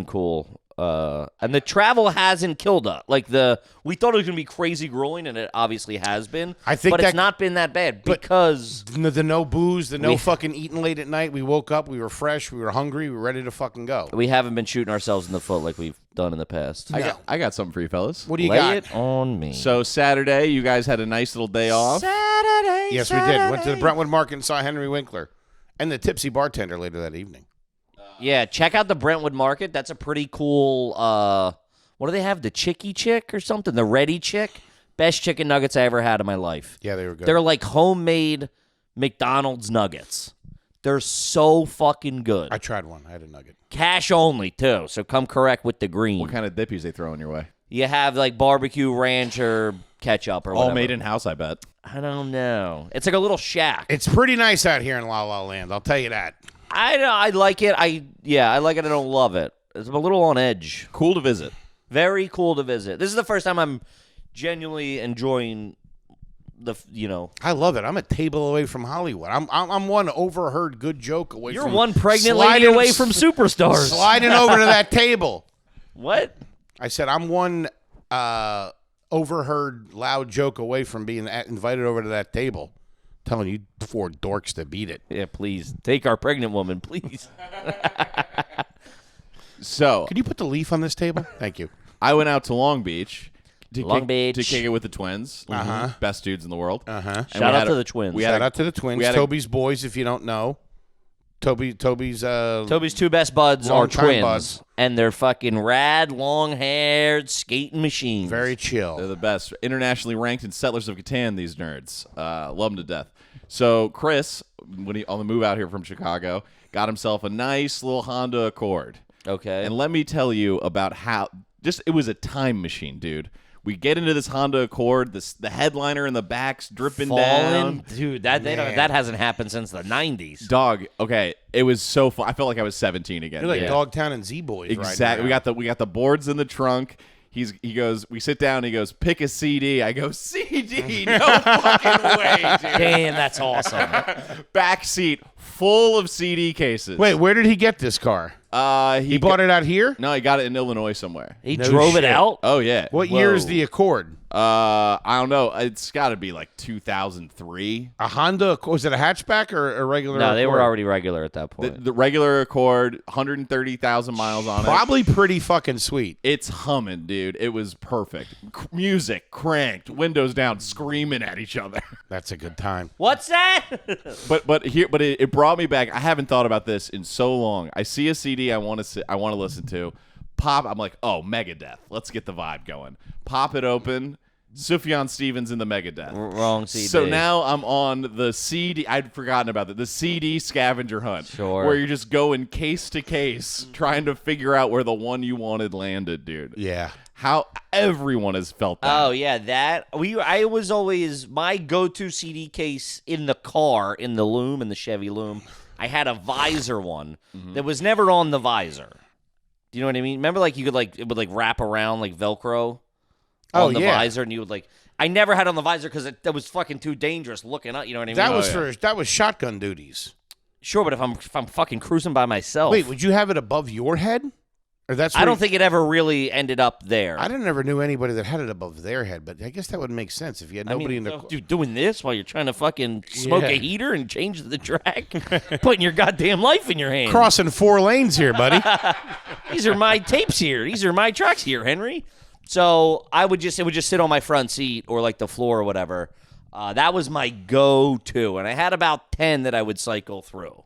cool. And the travel hasn't killed us. Like we thought it was gonna be crazy grueling, and it obviously has been. I think but that- it's not been that bad because The no booze, the no fucking eating late at night. We woke up, we were fresh, we were hungry, we were ready to fucking go. we haven't been shooting ourselves in the foot like we've done in the past. I got something for you, fellas. What do you Lay got? it on me. So Saturday, you guys had a nice little day off. Saturday. Yes, we did. Went to the Brentwood Market and saw Henry Winkler and the tipsy bartender later that evening. Yeah, check out the Brentwood Market. That's a pretty cool. What do they have? The Chicky Chick or something? The Ready Chick. Best chicken nuggets I ever had in my life. Yeah, they were good. They're like homemade McDonald's nuggets. They're so fucking good. I tried one. I had a nugget. Cash only too. So come correct with the green. What kind of dippies they throwing your way? You have like barbecue ranch or ketchup or All whatever. made in house, I bet. I don't know. It's like a little shack. It's pretty nice out here in La La Land. I'll tell you that. I like it. I like it. I don't love it. It's a little on edge. Cool to visit. Very cool to visit. This is the first time I'm genuinely enjoying I love it. I'm a table away from Hollywood. I'm one overheard good joke away You're from one pregnant lady sliding- away from superstars. sliding over to that table. What? I said I'm one overheard loud joke away from being invited over to that table. Telling you 4 dorks to beat it. Yeah, please take our pregnant woman, please. So Could you put the leaf on this table? Thank you. I went out to Long Beach. Long Beach. To kick it with the twins. Uh-huh. Best dudes in the world. Uh-huh. And Shout we out had to a- the twins. we had Shout a- out to the twins. we had a- Toby's boys, if you don't know. Toby's Toby's 2 best buds are Long-time twins, buds. and they're fucking rad, long-haired skating machines. very They're chill. the best. Internationally ranked in Settlers of Catan, these nerds. Love them to death. So Chris, when he on the move out here from Chicago, got himself a nice little Honda Accord. Okay. And let me tell you about how it was a time machine, dude. We get into this Honda Accord, the headliner in the back's dripping down. Dude, that hasn't happened since the 90s. Dog, okay, it was so fun. I felt like I was 17 again. You're like Yeah. Dogtown and Z-Boys Exactly. right now. We got the boards in the trunk. He goes, we sit down, he goes, pick a CD. I go, CD? No fucking way, dude. Damn, that's awesome. Back seat full of CD cases. Wait, where did he get this car? He He bought it out here? No, he got it in Illinois somewhere. He No drove shit. it out? Oh yeah. What year is Whoa. the Accord? I don't know. It's got to be like 2003. A Honda, was it a hatchback or a regular No, they were Accord? already regular at that point. The regular Accord, 130,000 miles on it. Probably pretty fucking sweet. It's humming, dude. It was perfect. Music cranked, windows down, screaming at each other. That's a good time. What's that? But it brought me back. I haven't thought about this in so long. I see a CD I want to listen to. Pop. I'm like, oh, Megadeth. Let's get the vibe going. Pop it open. Sufjan Stevens in the Megadeth. Wrong CD. So now I'm on the CD. I'd forgotten about that. The CD scavenger hunt. Sure. Where you're just going case to case, trying to figure out where the one you wanted landed, dude. Yeah. How everyone has felt that. Oh yeah, I was always my go-to CD case in the car, in the Loom, in the Chevy Loom. I had a visor one that was never on the visor. Do you know what I mean? Remember, like you could it would wrap around like Velcro on the visor, and you would I never had on the visor because that was fucking too dangerous looking up. You know what I mean? That was shotgun duties. Sure, but if I'm fucking cruising by myself, Wait, would you have it above your head? Or that's I don't think it ever really ended up there. I never knew anybody that had it above their head, but I guess that would make sense if you had nobody in the. Dude, doing this while you're trying to fucking smoke Yeah. a heater and change the track, putting your goddamn life in your hand. Crossing 4 lanes here, buddy. These are my tapes here. These are my tracks here, Henry. So it would just sit on my front seat or like the floor or whatever. That was my go-to, and I had about 10 that I would cycle through.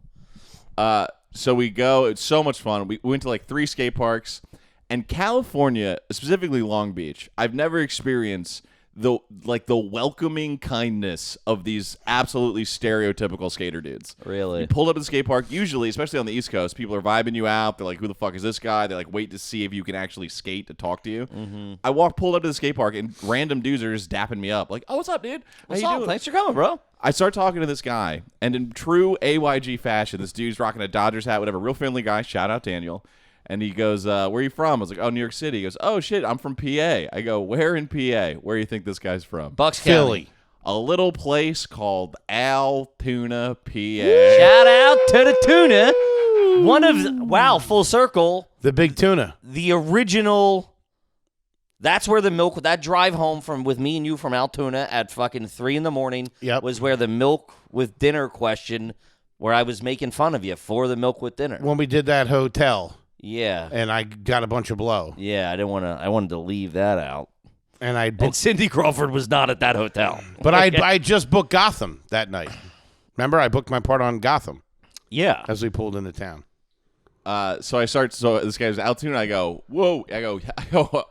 So we go. It's so much fun. We went to like 3 skate parks, and California, specifically Long Beach. I've never experienced the welcoming kindness of these absolutely stereotypical skater dudes. Really? You pulled up to the skate park. Usually, especially on the East Coast, people are vibing you out. They're like, "Who the fuck is this guy?" They wait to see if you can actually skate to talk to you. Mm-hmm. I pulled up to the skate park, and random dudes are just dapping me up, like, "Oh, what's up, dude? What's How you up? doing?" Thanks for coming, bro. I start talking to this guy, and in true AYG fashion, this dude's rocking a Dodgers hat, whatever. Real friendly guy. Shout out Daniel. And he goes, where are you from? I was like, oh, New York City. He goes, oh, shit, I'm from PA. I go, where in PA? Where do you think this guy's from? Bucks Philly. County. A little place called Altoona, PA. Shout out to the tuna. Full circle. The big tuna. The original. That's where the milk. That drive home with me and you from Altoona at fucking 3 a.m. Yep. was where the milk with dinner question, where I was making fun of you for the milk with dinner. When we did that hotel, Yeah. and I got a bunch of blow. Yeah, I didn't want to. I wanted to leave that out. And I And booked, Cindy Crawford was not at that hotel. but I just booked Gotham that night. Remember, I booked my part on Gotham Yeah. as we pulled into town. So I start. So this guy's Altoona. I go, whoa. I go,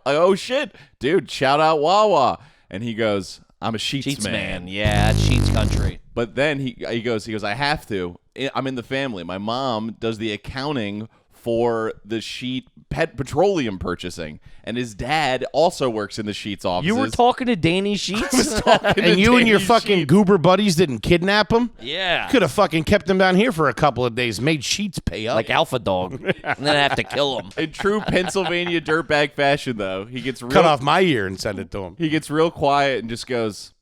oh shit, dude! Shout out Wawa. And he goes, I'm a Sheets, man. Yeah, it's Sheets country. But then he goes, I have to. I'm in the family. My mom does the accounting for the Sheet pet petroleum purchasing, and his dad also works in the Sheets offices. You were talking to Danny Sheets? And you and your fucking goober buddies didn't kidnap him? Yeah. Could have fucking kept him down here for a couple of days, made Sheets pay up. Like Alpha Dog. And then I have to kill him. In true Pennsylvania dirtbag fashion, though, he gets cut off my ear and send it to him. He gets real quiet and just goes,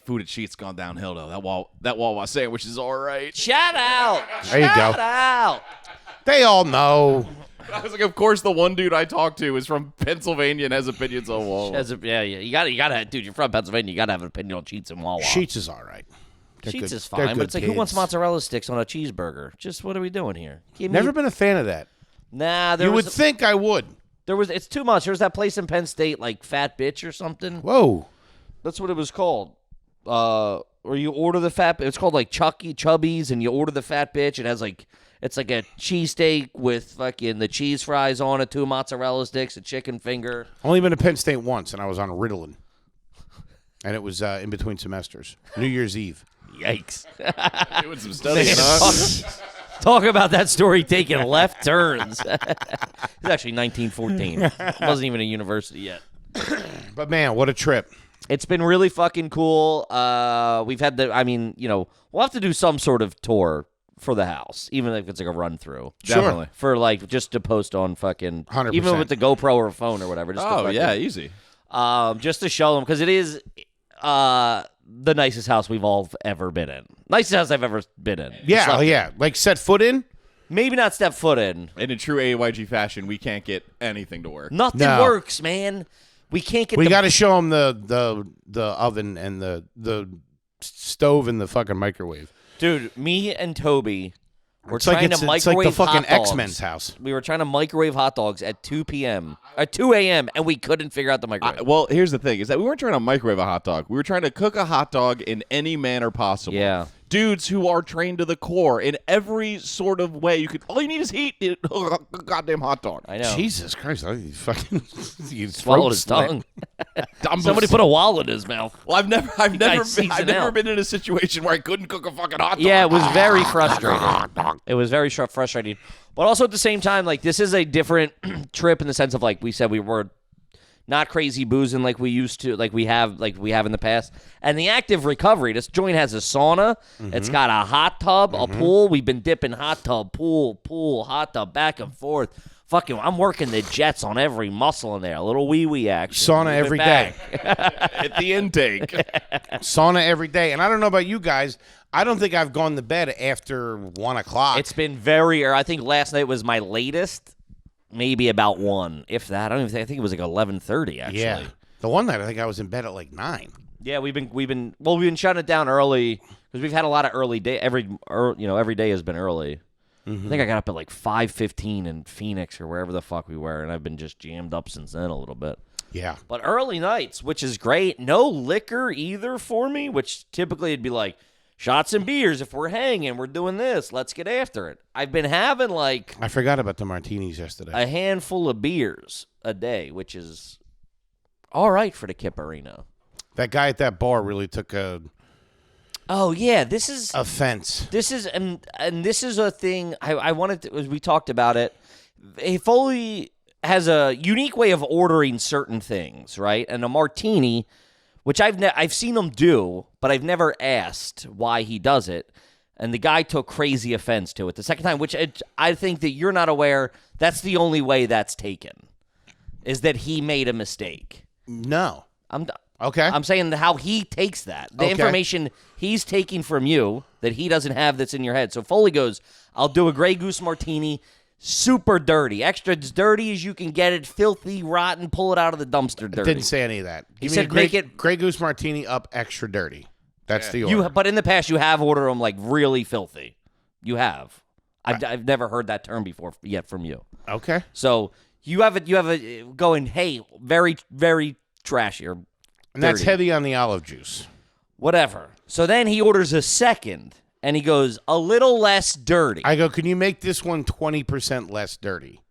food at Sheets gone downhill though. That Wawa sandwich is all right. Shout out. There you go. Shout out. They all know. I was like, of course, the one dude I talked to is from Pennsylvania and has opinions on Wawa. Yeah. You gotta, dude. You're from Pennsylvania. You gotta have an opinion on Sheets and Wawa. Sheets is all right. They're Sheets good- is they're fine, but it's like, good who wants kids. mozzarella sticks on a cheeseburger? Just what are we doing here? Give me- Never been a fan of that. Nah, You would think I would. it's too much. There's that place in Penn State, like Fat Bitch or something. Whoa. That's what it was called. Or you order the fat. It's called like Chubby's, and you order the Fat Bitch. It has it's like a cheesesteak with fucking the cheese fries on it, 2 mozzarella sticks, a chicken finger. Only been to Penn State once, and I was on Ritalin. And it was in between semesters. New Year's Eve. Yikes! Doing some studying, huh? Talk about that story taking left turns. It's actually 1914. It wasn't even a university yet. But, man, what a trip. It's been really fucking cool. We've had we'll have to do some sort of tour for the house, even if it's like a run through. Definitely. For like just to post on fucking 100%. even with the GoPro or phone or whatever. Just to Oh, fucking, yeah, easy. just to show them, because it is the nicest house we've all ever been in. Nicest house I've ever been in. Yeah, Slept in. yeah. Like set foot in? Maybe not step foot in. And in true AYG fashion, we can't get anything to work. Nothing No. works, man. We can't get. We got to show them the oven and the stove and the fucking microwave. Dude, me and Toby were It's like trying to microwave the fucking hot dogs. X-Men's house. We were trying to microwave hot dogs at 2 p.m. At 2 a.m. and we couldn't figure out the microwave. Well, here's the thing: is that we weren't trying to microwave a hot dog. We were trying to cook a hot dog in any manner possible. Yeah. Dudes who are trained to the core in every sort of way you could. All you need is heat. Goddamn hot dog. I know. Jesus Christ! I fucking Swallowed his tongue. Somebody put a wall in his mouth. Well, I've never seasoned out. been in a situation where I couldn't cook a fucking hot dog. Yeah, it was very frustrating. It was very frustrating. But also at the same time, like, this is a different trip in the sense of, like, we said we were not crazy boozing like we used to, like we have in the past. And the active recovery, this joint has a sauna. It's got a hot tub, a pool. We've been dipping hot tub, pool, hot tub, back and forth. Fucking, I'm working the jets on every muscle in there. A little wee action. Sauna every day. At the intake. Sauna every day. And I don't know about you guys. I don't think I've gone to bed after 1 o'clock. It's been I think last night was my latest. Maybe about 1, if that. I think it was like 11:30 actually. Yeah. The one night I think I was in bed at like 9. Yeah, we've been shutting it down early because we've had a lot of early day. Every day has been early. I think I got up at like 5:15 in Phoenix or wherever the fuck we were, and I've been just jammed up since then a little bit. Yeah. But early nights, which is great. No liquor either for me, which typically it'd be like shots and beers if we're hanging, we're doing this, let's get after it. I've been having like I forgot about the martinis yesterday. a handful of beers a day, which is all right for the Kipperino. That guy at that bar really took a Oh yeah, this is offense. This is and this is a thing I wanted to, as we talked about it. Foley has a unique way of ordering certain things, right? And a martini, which I've seen him do, but I've never asked why he does it. And the guy took crazy offense to it the second time, which I think that you're not aware. That's the only way that's taken, is that he made a mistake. No. Okay. I'm saying how he takes that. The information he's taking from you that he doesn't have that's in your head. So Foley goes, I'll do a Grey Goose martini, super dirty. Extra as dirty as you can get it, filthy, rotten, pull it out of the dumpster dirty. Didn't say any of that. He said make it Grey Goose martini up extra dirty. That's the order. But in the past, you have ordered them like really filthy. You have. I've never heard that term before yet from you. Okay. So you have a going, hey, very, very trashy or and that's dirty. heavy on the olive juice. Whatever. So then he orders a second, and he goes, a little less dirty. I go, can you make this one 20% less dirty?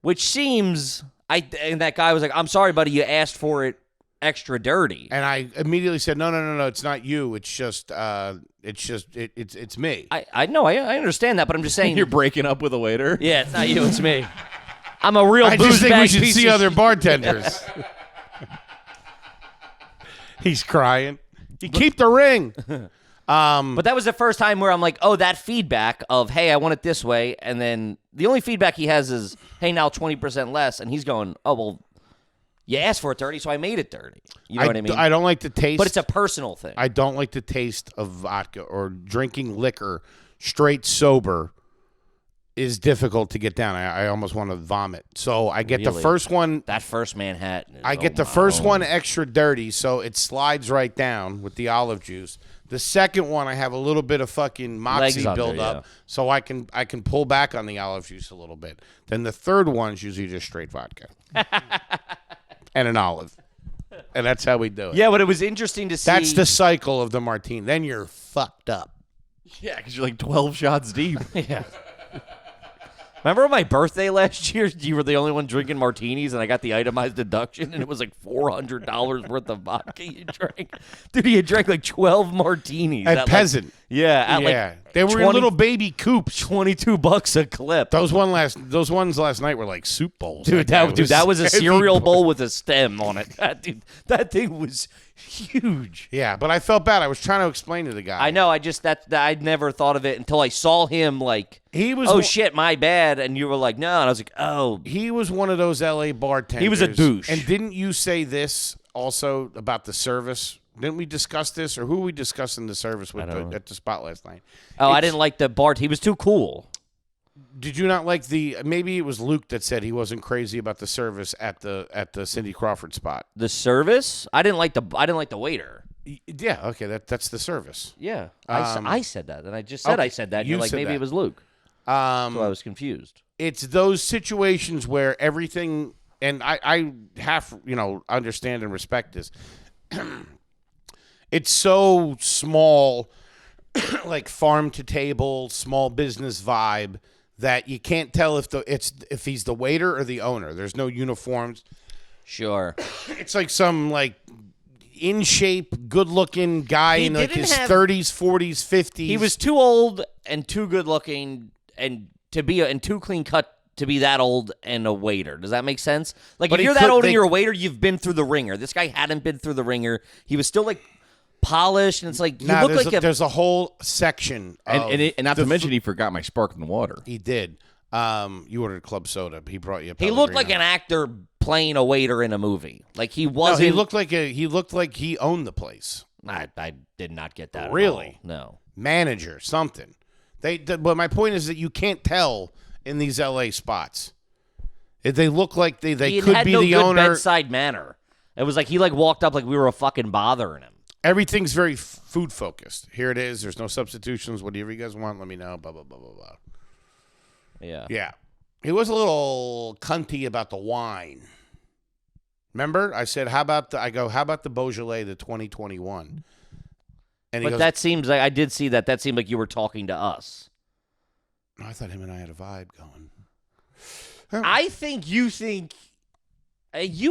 Which seems, and that guy was like, I'm sorry, buddy, you asked for it extra dirty. And I immediately said, no, it's not you. It's just it's me. I know, I understand that, but I'm just saying. You're breaking up with a waiter? Yeah, it's not you, it's me. I'm a real I booze just think we bag should piece see of other bartenders. He's crying. You keep the ring. But that was the first time where I'm like, oh, that feedback of, hey, I want it this way. And then the only feedback he has is, hey, now 20% less. And he's going, oh, well, you asked for it dirty, so I made it dirty. You know what I mean? I don't like the taste. But it's a personal thing. I don't like the taste of vodka or drinking liquor straight sober is difficult to get down. I almost want to vomit. So I get the first one. That first Manhattan. I get the first one extra dirty, so it slides right down with the olive juice. The second one, I have a little bit of fucking moxie build up, so I can pull back on the olive juice a little bit. Then the third one's usually just straight vodka and an olive, and that's how we do it. Yeah, but it was interesting to see. That's the cycle of the martini. Then you're fucked up. Yeah, because you're like 12 shots deep. Yeah. Remember on my birthday last year, you were the only one drinking martinis, and I got the itemized deduction, and it was like $400 worth of vodka you drank. Dude, you drank like 12 martinis. At Peasant. Like, yeah. Like they were in little baby coupes. $22 a clip. Those ones last night were like soup bowls. Dude, that was a cereal bowl with a stem on it. That thing was huge. Yeah, but I felt bad. I was trying to explain to the guy. I know. I'd never thought of it until I saw him like, he was. Oh shit, my bad. And you were like, no. And I was like, oh. He was one of those LA bartenders. He was a douche. And didn't you say this also about the service? Didn't we discuss this, or who were we discussing the service with at the spot last night? Oh, I didn't like the Bart. He was too cool. Did you not like the? Maybe it was Luke that said he wasn't crazy about the service at the Cindy Crawford spot. The service? I didn't like the waiter. Yeah, okay, that's the service. Yeah, I said that, and I just said okay, I said that. And you you're like, said maybe that. it was Luke. So I was confused. It's those situations where everything, and I half understand and respect this. It's so small, like farm to table, small business vibe, that you can't tell if he's the waiter or the owner. There's no uniforms. Sure. It's like some in shape, good looking guy He in his didn't have- 30s, 40s, 50s. He was too old and too good looking and too clean cut to be that old and a waiter. Does that make sense? Like, But if he you're that could- old they- and you're a waiter, you've been through the ringer. This guy hadn't been through the ringer. He was still like polished, and it's like you Nah, look like there's a whole section of And not to mention, he forgot my sparkling water. he did. You ordered club soda. He brought you a he looked Pellegrino. like an actor playing a waiter in a movie. Like he No, wasn't. he looked like he owned the place. I did not get that. Really? At all. No. Manager, something. But my point is that you can't tell in these LA spots. If they look like they He could had be no the good owner. bedside manner. It was like he walked up like we were fucking bothering him. Everything's very food focused. Here it is. There's no substitutions. Whatever you guys want, let me know. Blah blah blah blah blah. Yeah. Yeah. He was a little cunty about the wine. Remember? I said, how about the Beaujolais, the 2021? And he But goes, that seems like I did see that. That seemed like you were talking to us. I thought him and I had a vibe going. I think you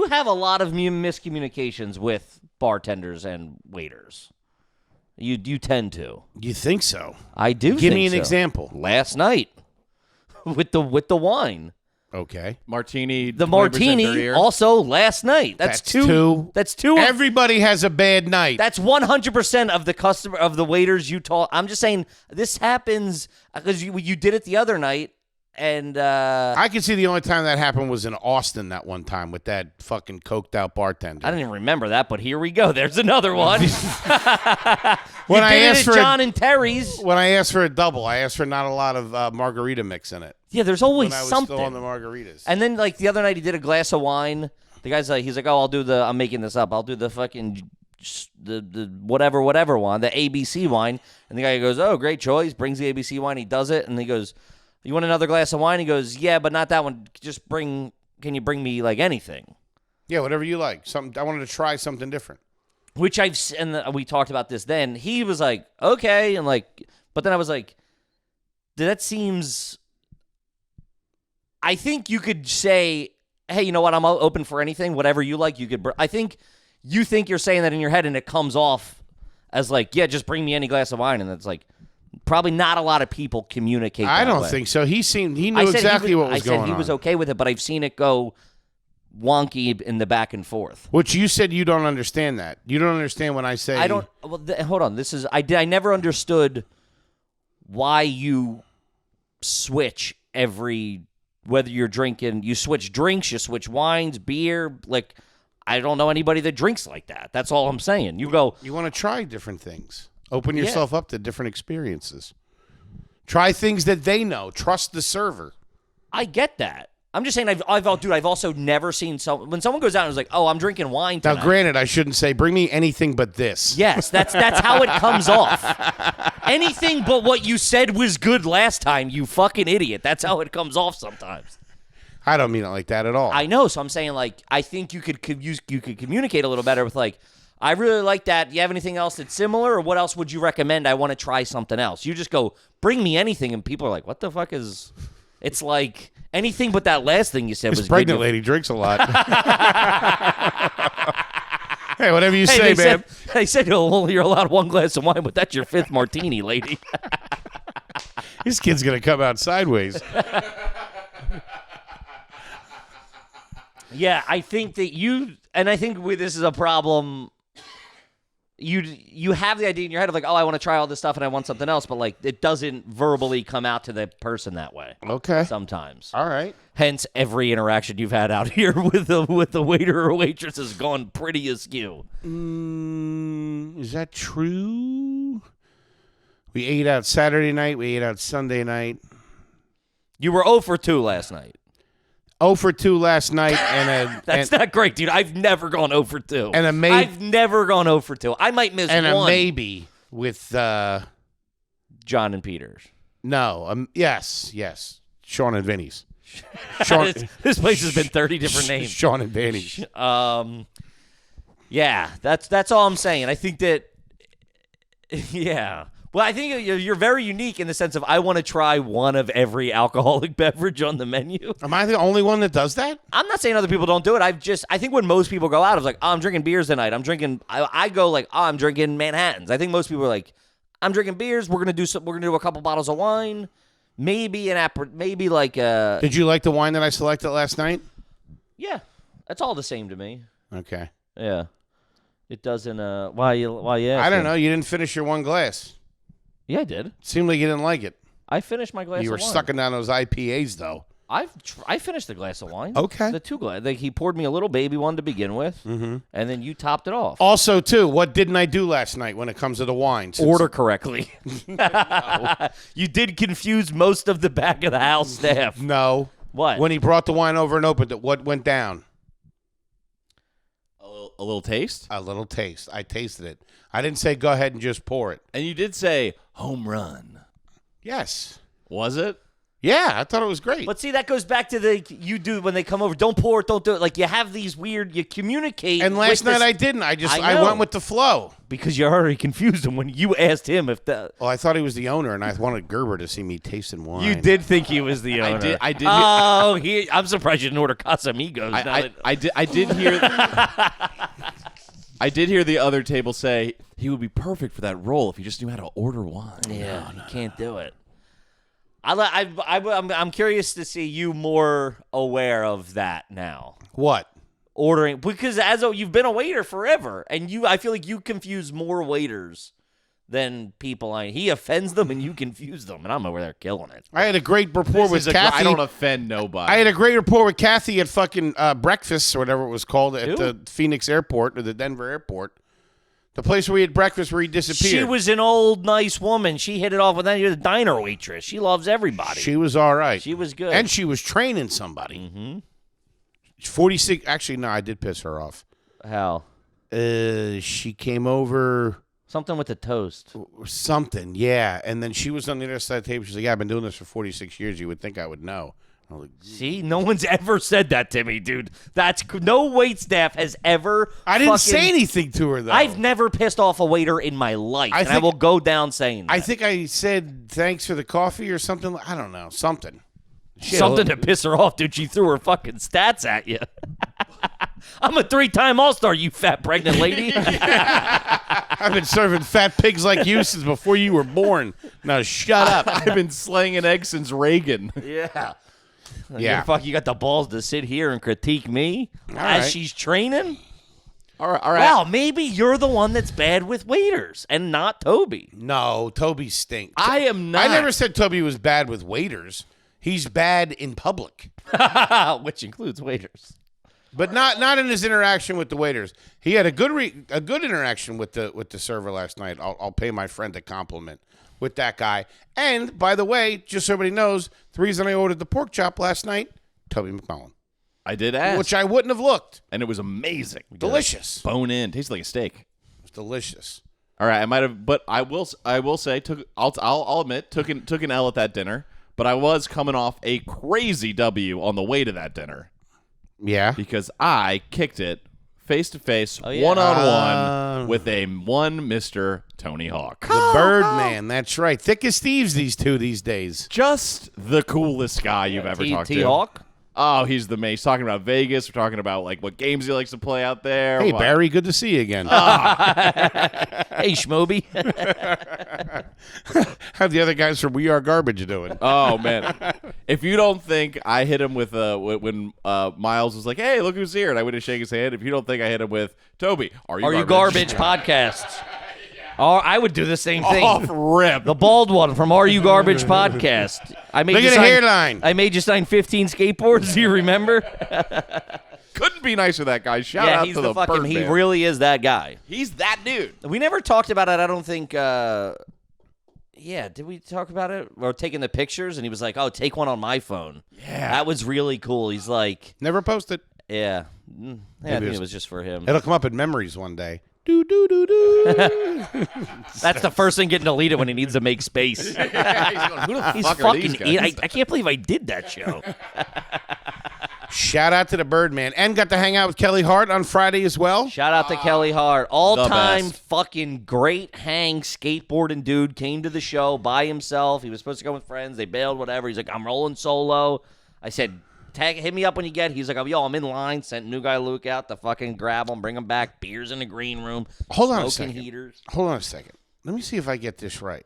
have a lot of miscommunications with bartenders and waiters. You tend to. You think so? I do. Give think me an so. example. Last night with the wine, Okay. Martini. the 20% martini. dirtier. Also last night. That's two. That's two. Everybody has a bad night. That's 100% of the waiters you taught. I'm just saying this happens because you did it the other night, and I can see the only time that happened was in Austin that one time with that fucking coked out bartender. I didn't even remember that. But here we go. There's another one. When I did it asked at for John and Terry's. when I asked for a double, I asked for not a lot of margarita mix in it. Yeah, there's always When I was something. still on the margaritas. And then like the other night, he did a glass of wine. The guy's like, he's like, oh, I'm making this up. I'll do the fucking the whatever wine, the ABC wine. And the guy goes, oh, great choice. Brings the ABC wine. He does it, and he goes, you want another glass of wine? He goes, yeah, but not that one. Can you bring me like anything? Yeah, whatever you like. I wanted to try something different. Which we talked about this then. He was like, okay, and but then I was like, that seems. I think you could say, hey, you know what? I'm open for anything, whatever you like. You could. I think you think you're saying that in your head, and it comes off as like, yeah, just bring me any glass of wine, and it's like probably not a lot of people communicate. I that don't way. think so. He knew exactly what was going on. I said he was okay with it, but I've seen it go wonky in the back and forth. Which you said you don't understand that. You don't understand when I say I don't. Well, hold on. I never understood why you switch whether you're drinking. You switch drinks. You switch wines, beer. Like I don't know anybody that drinks like that. That's all I'm saying. You go. You want to try different things. Open yourself up to different experiences. Try things that they know. Trust the server. I get that. I'm just saying. I've also never seen when someone goes out and is like, oh, I'm drinking wine tonight. Now, granted, I shouldn't say bring me anything but this. Yes, that's how it comes off. Anything but what you said was good last time, you fucking idiot. That's how it comes off sometimes. I don't mean it like that at all. I know, so I'm saying like I think you could communicate a little better with like, I really like that. Do you have anything else that's similar, or what else would you recommend? I want to try something else. You just go, bring me anything, and people are like, what the fuck is? It's like anything but that last thing you said this was pregnant good. lady drinks a lot. Hey, whatever you say, man. They said you're allowed one glass of wine, but that's your fifth martini, lady. This kid's gonna come out sideways. Yeah, I think that I think this is a problem. You have the idea in your head of like, oh, I want to try all this stuff and I want something else, but like it doesn't verbally come out to the person that way. Okay. Sometimes. All right. Hence, every interaction you've had out here with the waiter or waitress has gone pretty askew. Is that true? We ate out Saturday night. We ate out Sunday night. You were 0 for 2 last night. 0 for 2 last night, and That's not great, dude. I've never gone 0 for 2. And a may- I've never gone 0 for 2. I might miss and one. a maybe with John and Peters. no, yes, Sean and Vinny's. Sean, This place has been 30 different names. Sean and Vinny's. Yeah, that's all I'm saying. I think that, yeah. Well, I think you're very unique in the sense of I want to try one of every alcoholic beverage on the menu. Am I the only one that does that? I'm not saying other people don't do it. I think when most people go out, it's like, oh, I'm drinking beers tonight. I go like, oh, I'm drinking Manhattans. I think most people are like, I'm drinking beers. We're gonna do a couple bottles of wine, maybe Did you like the wine that I selected last night? Yeah, that's all the same to me. Okay. Yeah, it doesn't. Why you asking? I don't know. You didn't finish your one glass. Yeah, I did. Seemed like you didn't like it. I finished my glass. You were of wine. sucking down those IPAs though. I finished the glass of wine. Okay. The 2 glass. Like he poured me a little baby one to begin with, and then you topped it off. Also, too, what didn't I do last night when it comes to the wine? Order correctly. You did confuse most of the back of the house staff. No. What? When he brought the wine over and opened it, what went down? A little taste? A little taste. I tasted it. I didn't say go ahead and just pour it. And you did say home run. Yes. Was it? Yeah, I thought it was great. But see, that goes back to you do when they come over. Don't pour it. Don't do it. Like you have these weird. You communicate. And last with night this, I didn't. I know. went with the flow. because you already confused him when you asked him if the. Well, I thought he was the owner, and I wanted Gerber to see me tasting wine. You did think he was the owner. I did. Oh, I'm surprised you didn't order Casamigos. I did hear. I did hear the other table say he would be perfect for that role if he just knew how to order wine. Yeah, you can't do it. I'm curious to see you more aware of that now. What? Ordering, because you've been a waiter forever, and I feel like you confuse more waiters than people. He offends them, and you confuse them, and I'm over there killing it. I had a great rapport with Kathy. I don't offend nobody. I had a great rapport with Kathy at fucking breakfast or whatever it was called at the Phoenix airport or the Denver airport. The place where we had breakfast where he disappeared. She was an old, nice woman. She hit it off with that. You're the diner waitress. She loves everybody. She was all right. She was good. And she was training somebody. Mm-hmm. 46. Actually, no, I did piss her off. How? She came over. Something with the toast. Something, yeah. And then she was on the other side of the table. She's like, yeah, I've been doing this for 46 years. You would think I would know. I was like, see, no one's ever said that to me, dude. No wait staff has ever. I didn't say anything to her, though. I've never pissed off a waiter in my life, and I will go down saying that. I think I said thanks for the coffee or something. I don't know. Something. Something to piss her off, dude. She threw her fucking stats at you. I'm a 3-time All-Star, you fat pregnant lady. I've been serving fat pigs like you since before you were born. Now shut up. I've been slaying an egg since Reagan. Yeah. Yeah. You got the balls to sit here and critique me as she's training? All right. Well, maybe you're the one that's bad with waiters and not Toby. No, Toby stinks. I am not. I never said Toby was bad with waiters. He's bad in public. Which includes waiters. But not in his interaction with the waiters. He had a good interaction with the server last night. I'll pay my friend a compliment with that guy. And by the way, just so everybody knows, the reason I ordered the pork chop last night, Toby McMullen, I did ask, which I wouldn't have looked. and it was amazing. Delicious. Bone in, tastes like a steak. It's delicious. All right, I might have, but I will say, I'll admit, took an L at that dinner, but I was coming off a crazy W on the way to that dinner. Yeah. Because I kicked it face to face, yeah. one-on-one with one Mr. Tony Hawk. The Birdman, that's right. Thick as thieves, these two these days. Just the coolest guy you've ever talked to. T-Hawk? Oh, he's the man. He's talking about Vegas. We're talking about like what games he likes to play out there. Hey, Barry, good to see you again. Hey, Schmoby. How'd the other guys from We Are Garbage doing? Oh man! If you don't think I hit him with when Miles was like, "Hey, look who's here," and I went to shake his hand. If you don't think I hit him with Toby, are you garbage podcasts? I would do the same thing. Off rip. The bald one from Are You Garbage podcast. Look at the hairline. I made you sign 15 skateboards. Do you remember? Couldn't be nicer, that guy. Shout out he's to the fucking. Birdman. He really is that guy. He's that dude. We never talked about it. I don't think. Yeah, did we talk about it? Or taking the pictures, and he was like, "Oh, take one on my phone." Yeah. That was really cool. He's like, Never posted. "Yeah, I think it was just for him." It'll come up in memories one day. Do do do do. That's the first thing getting deleted when he needs to make space. He's going, who the He's fuck are fucking. these guys? I can't believe I did that show. Shout out to the Birdman. And got to hang out with Kelly Hart on Friday as well. Shout out to Kelly Hart. All-time best. fucking great hang skateboarding dude. Came to the show by himself. He was supposed to come with friends. They bailed, whatever. He's like, I'm rolling solo. I said, hit me up when you get. He's like, oh, yo, I'm in line. Sent new guy Luke out to fucking grab him, bring him back. Beers in the green room. Hold on a smoking second. heaters. Hold on a second. Let me see if I get this right.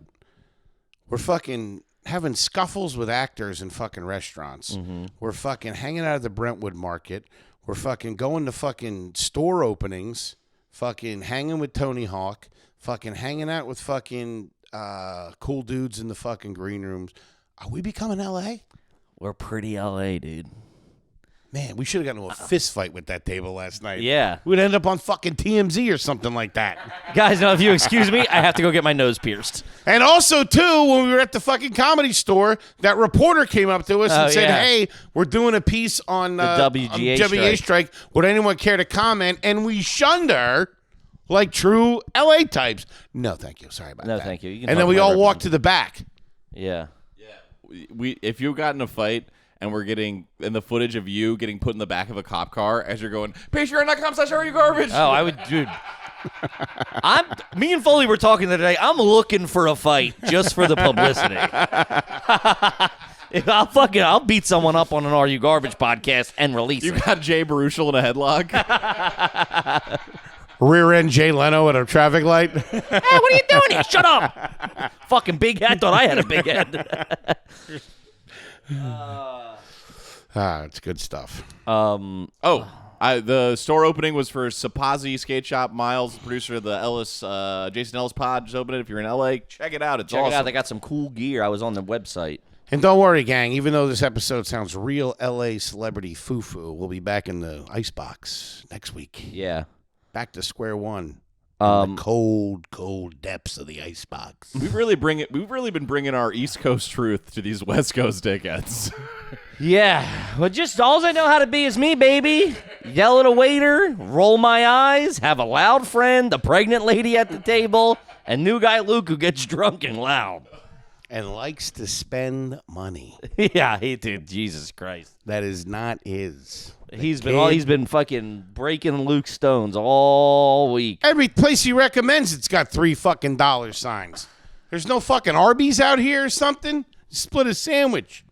We're fucking having scuffles with actors in fucking restaurants. Mm-hmm. We're fucking hanging out at the Brentwood Market. We're fucking going to fucking store openings. Fucking hanging with Tony Hawk. Fucking hanging out with fucking cool dudes in the fucking green rooms. Are we becoming L.A.? We're pretty LA, dude. Man, we should have gotten into a fist fight with that table last night. Yeah. We'd end up on fucking TMZ or something like that. Guys, now if you excuse me, I have to go get my nose pierced. And also, too, when we were at the fucking Comedy Store, that reporter came up to us and said, yeah. hey, we're doing a piece on The WGA on WGA strike. Would anyone care to comment? And we shunned her like true LA types. No, thank you. Sorry about No, that. thank you. You can And talk then we about all Birdman. walked to the back. Yeah. If you got in a fight and we're getting in the footage of you getting put in the back of a cop car as you're going, patreon.com/areyouGarbage. Oh, I would, dude. Me and Foley were talking today. I'm looking for a fight just for the publicity. I'll beat someone up on an Are You Garbage podcast and release You it. got Jay Baruchel in a headlock. Rear end Jay Leno at a traffic light. Hey, what are you doing here? Shut up. Fucking big head. Thought I had a big head. It's good stuff. The store opening was for Sapazi Skate Shop. Miles, producer of the Jason Ellis pod, just opened it. If you're in LA, check it out. It's Check awesome. it out. They got some cool gear. I was on the website. And don't worry, gang, even though this episode sounds real LA celebrity foo-foo, we'll be back in the icebox next week. Yeah. Back to square one. In the cold, cold depths of the icebox. We've really been bringing our East Coast truth to these West Coast dickheads. Yeah. Well, just all I know how to be is me, baby. Yell at a waiter, roll my eyes, have a loud friend, the pregnant lady at the table, and new guy Luke who gets drunk and loud. And likes to spend money. Yeah, he did. Jesus Christ. That is not his. He's been fucking breaking Luke's stones all week. Every place he recommends, it's got $3 fucking signs. There's no fucking Arby's out here or something. Split a sandwich.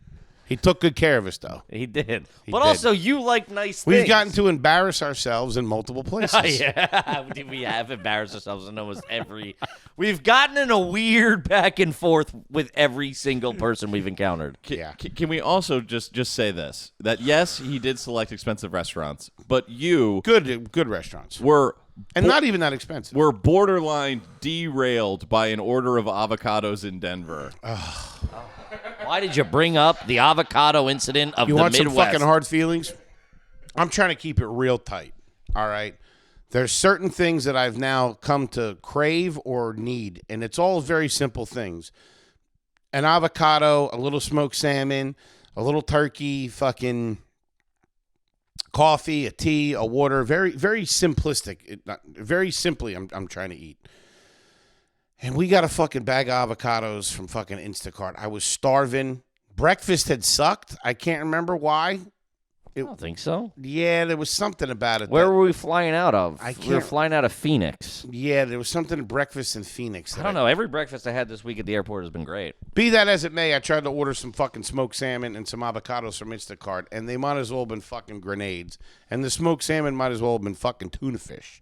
He took good care of us, though. He did. He But did. also, you like nice We've things. gotten to embarrass ourselves in multiple places. Yeah, we have embarrassed ourselves in almost every. We've gotten in a weird back and forth with every single person we've encountered. Yeah. Can we also just say this? That yes, he did select expensive restaurants, but you Good restaurants. were And not even that expensive. were borderline derailed by an order of avocados in Denver. Why did you bring up the avocado incident of You the want Midwest? some fucking hard feelings? I'm trying to keep it real tight. All right. There's certain things that I've now come to crave or need, and it's all very simple things. An avocado, a little smoked salmon, a little turkey, fucking coffee, a tea, a water. Very, very simplistic. Very simply, I'm trying to eat. And we got a fucking bag of avocados from fucking Instacart. I was starving. Breakfast had sucked. I can't remember why. I don't think so. Yeah, there was something about it. Where that- were we flying out of? I We were can't- flying out of Phoenix. Yeah, there was something at breakfast in Phoenix. I don't know. Every breakfast I had this week at the airport has been great. Be that as it may, I tried to order some fucking smoked salmon and some avocados from Instacart, and they might as well have been fucking grenades. And the smoked salmon might as well have been fucking tuna fish.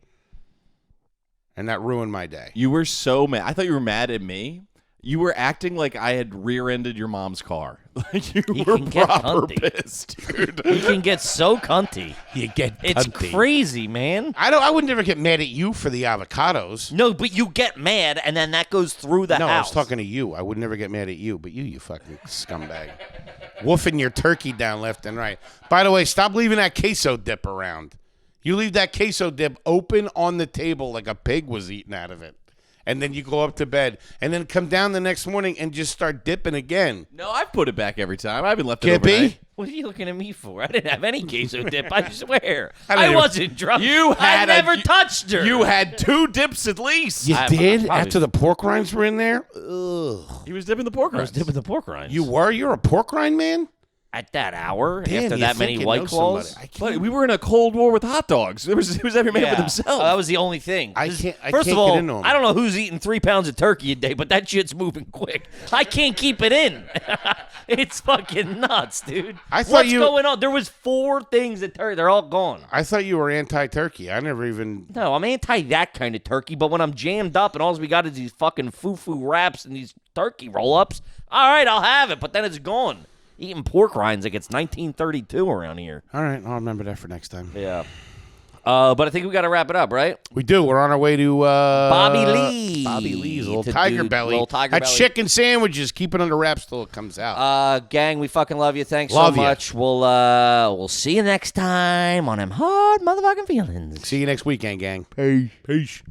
And that ruined my day. You were so mad. I thought you were mad at me. You were acting like I had rear-ended your mom's car. Like you He were can get proper cunty. pissed, dude. You can get so cunty. You get It's crazy, man. I would never get mad at you for the avocados. No, but you get mad, and then that goes through the No, I house. was talking to you. I would never get mad at you, but you fucking scumbag. Woofing your turkey down left and right. By the way, stop leaving that queso dip around. You leave that queso dip open on the table like a pig was eating out of it. and then you go up to bed, and then come down the next morning and just start dipping again. No, I've put it back every time. I haven't left it Kippy? overnight. What are you looking at me for? I didn't have any queso dip. I swear. I I didn't- wasn't drunk. I never touched her. You had 2 dips at least. You did? probably- After the pork rinds were in there? Ugh. He was dipping the pork I was rinds. dipping the pork rinds. You were? You're a pork rind man? At that hour, Damn, after you that think many you White know Claws? somebody. I But can't. we were in a cold war with hot dogs. It was every man for himself. That was the only thing. I 'Cause can't First get of all, into 'em. I don't know who's eating 3 pounds of turkey a day, but that shit's moving quick. I can't keep it in. It's fucking nuts, dude. I thought What's you- going on? There was 4 things at turkey. They're all gone. I thought you were anti-turkey. I never even... No, I'm anti that kind of turkey, but when I'm jammed up and all we got is these fucking foo-foo wraps and these turkey roll-ups, all right, I'll have it, but then it's gone. Eating pork rinds like it's 1932 around here. All right, I'll remember that for next time. Yeah. But I think we got to wrap it up, right? We do. We're on our way to... Bobby Lee. Bobby Lee's To little tiger do belly. little tiger That belly. chicken sandwiches. Keep it under wraps till it comes out. Gang, we fucking love you. Thanks Love so ya. much. We'll see you next time on them hard motherfucking feelings. See you next weekend, gang. Peace. Peace.